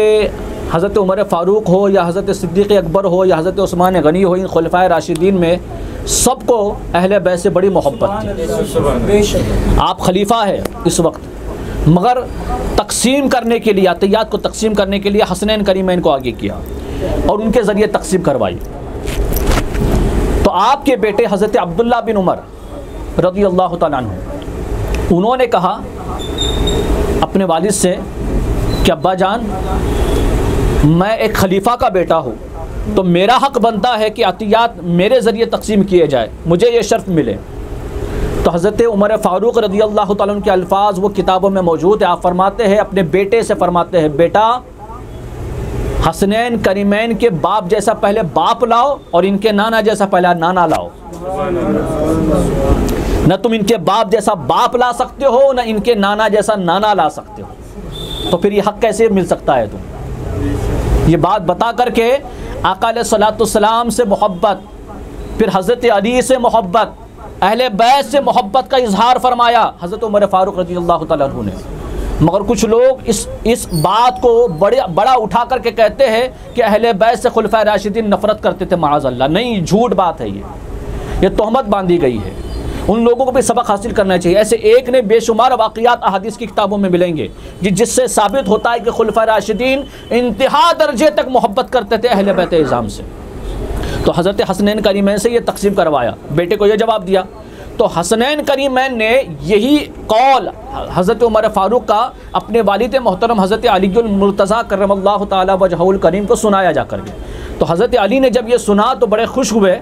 हज़रत उमर फ़ारूक हो या हज़रत सिद्दीक़ अकबर हो या हज़रत उस्मान गनी हो, इन खुलफ़ाए राशिदीन में सबको अहले बैत से बड़ी मोहब्बत थी। आप खलीफा है इस वक्त, मगर तकसीम करने के लिए, अतियात को तकसीम करने के लिए हसनैन करीमैन को आगे किया और उनके ज़रिए तकसीम करवाई। तो आपके बेटे हज़रत अब्दुल्ला बिन उमर रज़ी अल्लाह ताला अन्हु, उन्होंने कहा अपने वालिद से कि अब्बा जान, मैं एक खलीफा का बेटा हूँ, तो मेरा हक़ बनता है कि अतियात मेरे ज़रिए तकसीम किए जाए, मुझे ये शर्फ मिले। तो हज़रत उमर फ़ारूक रज़ी अल्लाह ताला अन्हु के अल्फाज़ वो किताबों में मौजूद है। आप फरमाते हैं, अपने बेटे से फरमाते हैं, बेटा हसनैन करीमैन के बाप जैसा पहले बाप लाओ और इनके नाना जैसा पहला नाना लाओ। न तुम इनके बाप जैसा बाप ला सकते हो, न इनके नाना जैसा नाना ला सकते हो, तो फिर ये हक़ कैसे मिल सकता है तुम? ये बात बता करके आका अलैहिस्सलातु वस्सलाम से मोहब्बत, फिर हज़रत अली से मोहब्बत, अहले बैत से मोहब्बत का इजहार फरमाया हज़रत उमर फ़ारूक रज़ी अल्लाह ताला अन्हु ने। मगर कुछ लोग इस बात को बड़ा उठा करके कहते हैं कि अहले बैत से खुलफ़ाए राशिदीन नफ़रत करते थे। माअज़ल्लाह, नहीं, झूठ बात है, ये तोहमत बांधी गई है। उन लोगों को भी सबक हासिल करना चाहिए। ऐसे एक ने बेशुमार वाक़ियात अहादीस की किताबों में मिलेंगे जिससे साबित होता है कि खुलफ़ाए राशिदीन इंतहा दर्जे तक मोहब्बत करते थे अहले बैत इज़ाम से। तो हज़रत हसनैन करीमैन से ये तकसीम करवाया, बेटे को ये जवाब दिया। तो हसनैन करीमैन ने यही कौल हज़रत उमर फ़ारूक का अपने वालिद मोहतरम हज़रत अलीउल मुर्तज़ा करमल्लाहु ताला वजहुल करीम को सुनाया जा करके। तो हज़रत अली ने जब ये सुना तो बड़े खुश हुए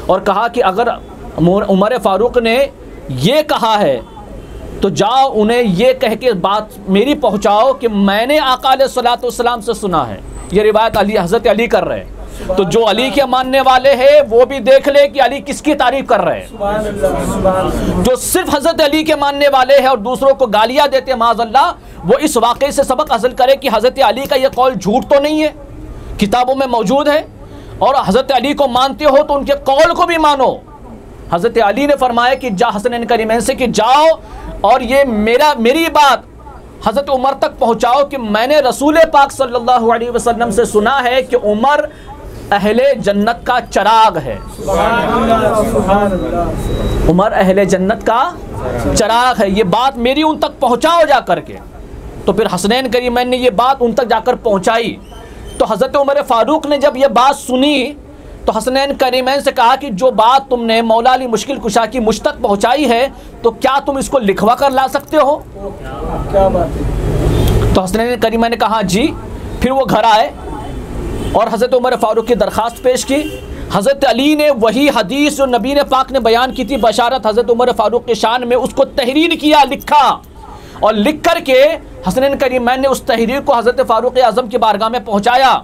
और कहा कि अगर उमर फ़ारूक ने ये कहा है तो जाओ उन्हें ये कह के बात मेरी पहुँचाओ कि मैंने आका अलैहिस्सलातु वस्सलाम से सुना है। ये रिवायत अली हज़रत अली कर रहे हैं। तो जो अली के मानने वाले हैं वो भी देख ले कि अली किसकी तारीफ कर रहे हैं। जो सिर्फ हज़रत अली के मानने वाले हैं और दूसरों को गालियाँ देते हैं माअज़ल्लाह, वो इस वाक़े से सबक हासिल करे कि हज़रत अली का ये कौल झूठ तो नहीं है, किताबों में मौजूद है। और हज़रत अली को मानते हो तो उनके कौल को भी मानो। हज़रत अली ने फरमाया कि जा हसनैन करीमैन से कि जाओ और ये मेरी बात हज़रत उमर तक पहुँचाओ कि मैंने रसूल पाक सल्लल्लाहु अलैहि वसल्लम से सुना है कि उमर अहले जन्नत का चिराग है। उमर अहले जन्नत का चिराग है, ये बात मेरी उन तक पहुँचाओ जा करके। तो फिर हसनैन करीमैन ने ये बात उन तक जाकर पहुँचाई। तो हज़रत उमर फ़ारूक ने जब ये बात सुनी तो हसनैन करीमैन से कहा कि जो बात तुमने मौला अली मुश्किल कुशा की मुझ तक पहुँचाई है तो क्या तुम इसको लिखवा कर ला सकते हो? क्या बात है? तो हसनैन करीमैन ने कहा जी। फिर वो घर आए और हज़रत उमर फ़ारूक की दरख्वास्त पेश की। हज़रत अली ने वही हदीस जो नबी ने पाक ने बयान की थी बशारत हज़रत उमर फ़ारूक के शान में, उसको तहरीर किया, लिखा, और लिख कर के हसनैन करीमैन ने उस तहरीर को हज़रत फ़ारूक आज़म की बारगाह में पहुँचाया।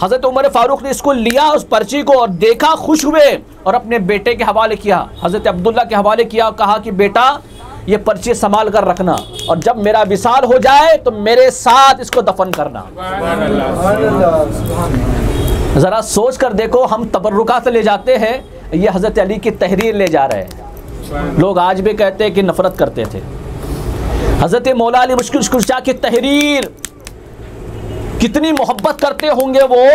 हज़रत उमर फ़ारूक ने इसको लिया, उस पर्ची को, और देखा, खुश हुए और अपने बेटे के हवाले किया, हज़रत अब्दुल्ला के हवाले किया और कहा कि बेटा ये पर्ची संभाल कर रखना और जब मेरा विसाल हो जाए तो मेरे साथ इसको दफन करना। ज़रा सोच कर देखो, हम तबर्रुकात ले जाते हैं, ये हज़रत अली की तहरीर ले जा रहे हैं। लोग आज भी कहते हैं कि नफ़रत करते थे। हज़रत मौला अली मुश्किल कुशा की तहरीर, कितनी मोहब्बत करते होंगे वो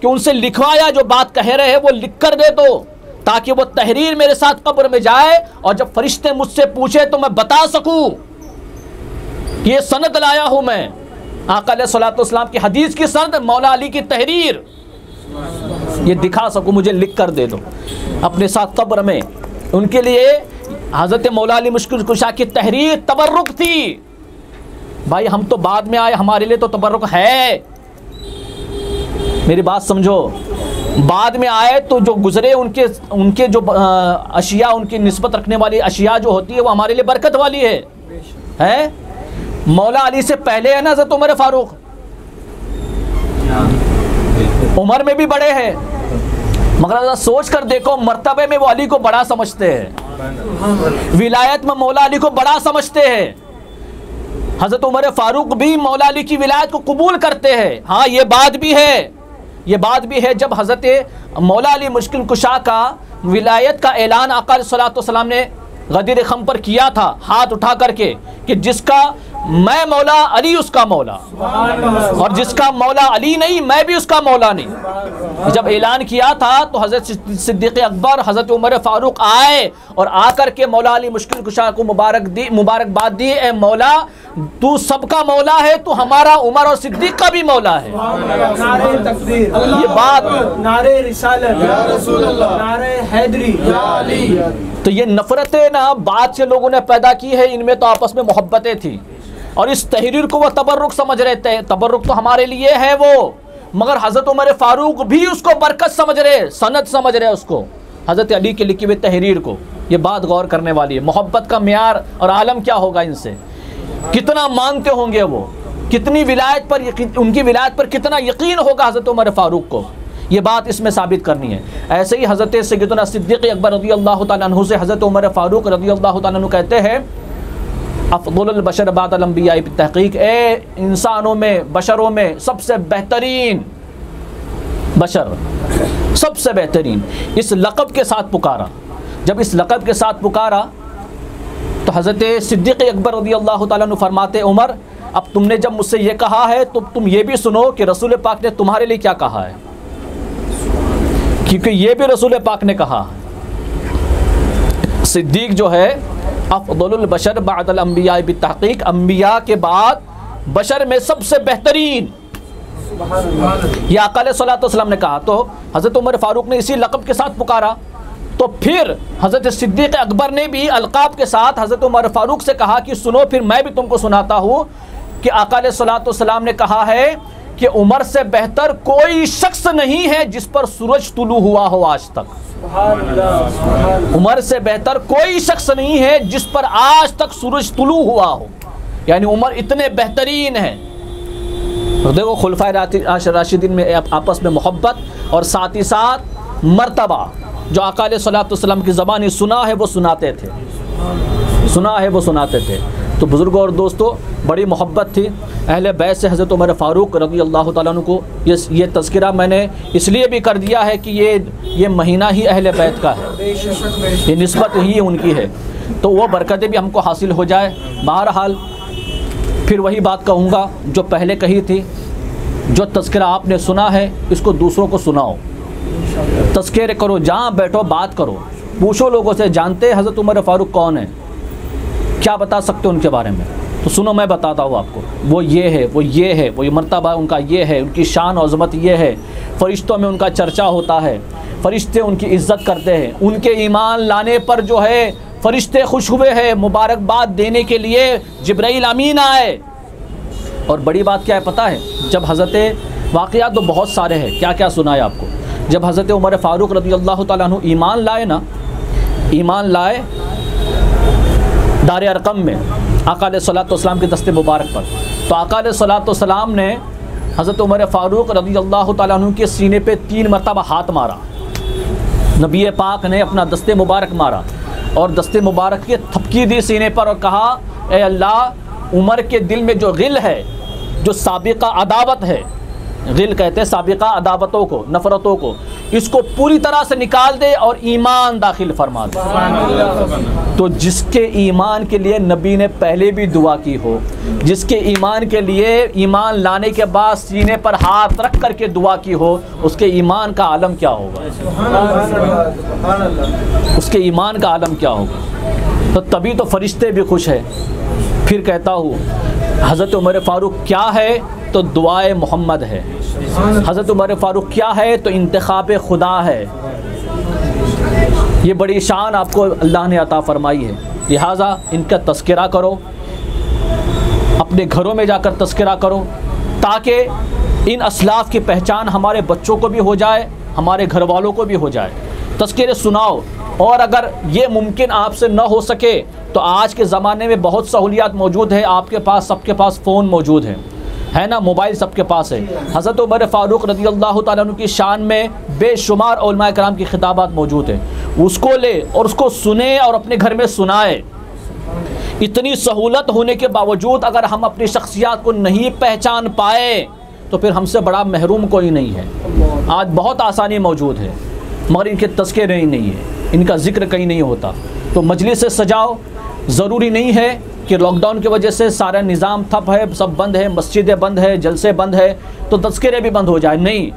कि उनसे लिखवाया, जो बात कह रहे हैं वो लिख कर दे दो ताकि वो तहरीर मेरे साथ कब्र में जाए और जब फरिश्ते मुझसे पूछे तो मैं बता सकूं कि ये सनद लाया हूं मैं, आका अलैहिस्सलातु वस्सलाम की हदीस की सनद, मौला अली की तहरीर, ये दिखा सकूं, मुझे लिख कर दे दो अपने साथ कब्र में। उनके लिए हज़रत मौला अली मुश्किल कुशा की तहरीर तबर्रुक थी। भाई हम तो बाद में आए, हमारे लिए तो तबर्रुक है, मेरी बात समझो। बाद में आए तो जो गुजरे उनके जो अशिया, उनकी निस्बत रखने वाली अशिया जो होती है वो हमारे लिए बरकत वाली है? मौला अली से पहले है ना हज़रत उमर फ़ारूक, उम्र में भी बड़े हैं, मगर सोच कर देखो, मर्तबे में वो अली को बड़ा समझते हैं, विलायत में मौला अली को बड़ा समझते हैं। हज़रत उमर फ़ारूक भी मौला अली की विलायत को कबूल करते हैं। हाँ, ये बात भी है जब हज़रत मौला अली मुश्किल कुशा का विलायत का ऐलान आका अलैहिस्सलातु वस्सलाम ने गदीर खम पर किया था, हाथ उठा करके, कि जिसका मैं मौला अली उसका मौला, और जिसका मौला अली नहीं मैं भी उसका मौला नहीं। जब ऐलान किया था तो हज़रत सिद्दीक़ अकबर, हज़रत उमर फ़ारूक आए और आकर के मौला अली मुश्किल कुशा को मुबारकबाद दी, ए मौला तू सबका मौला है, तू हमारा उमर और सिद्दीक़ का भी मौला है। नारे तकबीर, ये बात, नारे रिसालत, या रसूल अल्लाह, नारे हैदरी, या अली। तो ये नफ़रतें ना बाद से लोगों ने पैदा की है, इनमें तो आपस में मोहब्बतें थी और इस तहरीर को वो तबर्रुक समझ रहे थे। तबर्रुक तो हमारे लिए है वो, मगर हज़रत उमर फ़ारूक भी उसको बरकत समझ रहे, सनद समझ रहे उसको, हज़रत अली की लिखी हुई तहरीर को। ये बात गौर करने वाली है। मोहब्बत का म्यार और आलम क्या होगा इनसे, कितना मानते होंगे वो, कितनी विलायत पर, उनकी विलायत पर कितना यकीन होगा हज़रत उमर फ़ारूक को, ये बात इसमें साबित करनी है। ऐसे ही हज़रत सैयदना सिद्दीक़ अकबर रज़ियल्लाहु ताला अन्हु से हज़रत उमर फ़ारूक रज़ियल्लाहु ताला अन्हु कहते हैं, अफ़ज़लुल बशर बादल अंबिया बित्तहक़ीक़, ए इंसानों में, बशरों में सबसे बेहतरीन बशर, सबसे बेहतरीन, इस लक़ब के साथ पुकारा। जब इस लक़ब के साथ पुकारा तो हज़रत सिद्दीक़ अकबर रज़ियल्लाहु ताला अन्हु फरमाते, उमर अब तुमने जब मुझसे ये कहा है तो तुम ये भी सुनो कि रसूल पाक ने तुम्हारे लिए क्या कहा है, क्योंकि ये भी रसूल पाक ने कहा है। सिद्दीक़ जो है अफ़ज़लुल बशर बअदल अंबिया बित्तहक़ीक़, अंबिया के बाद बशर में सबसे बेहतरीन, ये आका अलैहिस्सलातु वस्सलाम ने कहा। तो हज़रत उमर फ़ारूक ने इसी लक़ब के साथ पुकारा। तो फिर हज़रत सिद्दीक़ अकबर ने भी अलक़ाब के साथ हज़रत उमर फ़ारूक से कहा कि सुनो, फिर मैं भी तुमको सुनाता हूँ कि आका अलैहिस्सलातु वस्सलाम ने कहा है कि उमर से बेहतर कोई शख्स नहीं है जिस पर सूरज तुलू हुआ हो आज तक। उमर से बेहतर कोई शख्स नहीं है जिस पर आज तक सूरज तुलू हुआ हो, यानी उमर इतने बेहतरीन है। तो देखो खुलफाए राशिदीन में आपस में मोहब्बत और साथ ही साथ मर्तबा, जो आका अलैहिस्सलातु वस्सलाम की ज़बानी सुना है वो सुनाते थे, सुना है वो सुनाते थे। तो बुज़ुर्गों और दोस्तों, बड़ी मोहब्बत थी अहले बैत से हज़रत उमर फ़ारूक रज़ियल्लाहु ताला अन्हु को। ये तज़किरा मैंने इसलिए भी कर दिया है कि ये महीना ही अहले बैत का है, ये निस्बत ही उनकी है, तो वो बरकतें भी हमको हासिल हो जाए। बहरहाल फिर वही बात कहूँगा जो पहले कही थी, जो तज़किरा आपने सुना है इसको दूसरों को सुनाओ, तज़किरे करो, जहाँ बैठो बात करो, पूछो लोगों से, जानते हैं हज़रत उमर फ़ारूक कौन है, क्या बता सकते हो उनके बारे में? तो सुनो मैं बताता हूँ आपको, वो ये है, वो ये है, वो ये मर्तबा उनका ये है, उनकी शान और अज़मत ये है, फ़रिश्तों में उनका चर्चा होता है, फ़रिश्ते उनकी इज़्ज़त करते हैं, उनके ईमान लाने पर जो है फ़रिश्ते खुश हुए हैं, मुबारकबाद देने के लिए जिब्राइल अमीन आए। और बड़ी बात क्या है पता है, जब हज़रत वाक़ियात तो बहुत सारे हैं, क्या क्या सुना है आपको, जब हज़रत उमर फ़ारूक रज़ी अल्लाह तआला अन्हु ईमान लाए ना, ईमान लाए दार अरक़म में आका अलैहिस्सलातु वस्सलाम के दस्ते मुबारक पर, तो आका अलैहिस्सलातु वस्सलाम ने हज़रत उमर फ़ारूक रज़ी अल्लाह तआला अन्हु के सीने पे 3 मरतबा हाथ मारा। नबी पाक ने अपना दस्ते मुबारक मारा और दस्ते मुबारक के थपकी दी सीने पर और कहा, ए अल्लाह, उमर के दिल में जो गिल है, जो साबिक़ा अदावत है, गिल कहते हैं साबिक़ा अदावतों को, नफ़रतों को, इसको पूरी तरह से निकाल दे और ईमान दाखिल फरमा दे। तो जिसके ईमान के लिए नबी ने पहले भी दुआ की हो, जिसके ईमान के लिए ईमान लाने के बाद सीने पर हाथ रख करके दुआ की हो, उसके ईमान का आलम क्या होगा, उसके ईमान का आलम क्या होगा। तो तभी तो फरिश्ते भी खुश है। फिर कहता हूँ हज़रत उमर फ़ारूक क्या है, तो दुआए मोहम्मद है। हज़रत उमर फ़ारूक क्या है, तो इंतखाब खुदा है। ये बड़ी शान आपको अल्लाह ने अता फ़रमाई है। लिहाजा इनका तज़किरा करो, अपने घरों में जाकर तज़किरा करो, ताकि इन असलाफ़ की पहचान हमारे बच्चों को भी हो जाए, हमारे घर वालों को भी हो जाए। तज़किरे सुनाओ, और अगर ये मुमकिन आपसे न हो सके तो आज के ज़माने में बहुत सहूलियात मौजूद है, आपके पास, सबके पास फ़ोन मौजूद है ना, मोबाइल सबके पास है। हज़रत उमर फ़ारूक रज़ी अल्लाह तआला अन्हु की शान में बेशुमार उलमाए कराम की खिताबात मौजूद है, उसको ले और उसको सुने और अपने घर में सुनाए। इतनी सहूलत होने के बावजूद अगर हम अपनी शख्सियत को नहीं पहचान पाए तो फिर हमसे बड़ा महरूम कोई नहीं है। आज बहुत आसानी मौजूद है, मगर इनके तज़किरे ही नहीं है, इनका ज़िक्र कहीं नहीं होता। तो मजलिस से सजाओ, ज़रूरी नहीं है कि लॉकडाउन की वजह से सारा निज़ाम ठप है, सब बंद है, मस्जिदें बंद है, जलसे बंद है, तो तज़किरे भी बंद हो जाए। नहीं,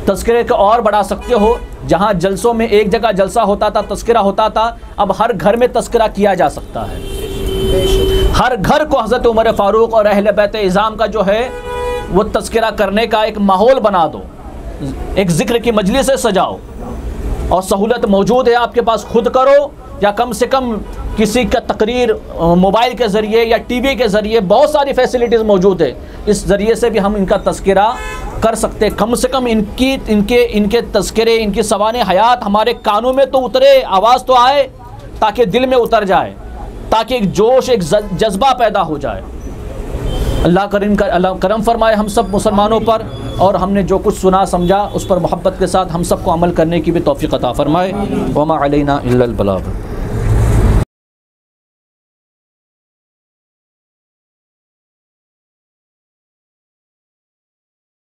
तज़किरे को और बढ़ा सकते हो। जहाँ जलसों में एक जगह जलसा होता था, तज़किरा होता था, अब हर घर में तज़किरा किया जा सकता है। हर घर को हज़रत उमर फ़ारूक और अहले बैत इज़ाम का जो है वो तज़किरा करने का एक माहौल बना दो, एक ज़िक्र की मजलिस से सजाओ। और सहूलत मौजूद है आपके पास, खुद करो, या कम से कम किसी का तकरीर मोबाइल के ज़रिए या टीवी के ज़रिए, बहुत सारी फैसिलिटीज़ मौजूद है, इस ज़रिए से भी हम इनका तज़किरा कर सकते हैं। कम से कम इनके तज़किरे, इनकी सवाने हयात हमारे कानों में तो उतरे, आवाज़ तो आए, ताकि दिल में उतर जाए, ताकि एक जोश, एक जज्बा पैदा हो जाए। अल्लाह करम फरमाए हम सब मुसलमानों पर, और हमने जो कुछ सुना समझा उस पर मोहब्बत के साथ हम सबको अमल करने की भी तौफ़ीक़ अता फ़रमाए। वमा अलैना इल्लल बलाग।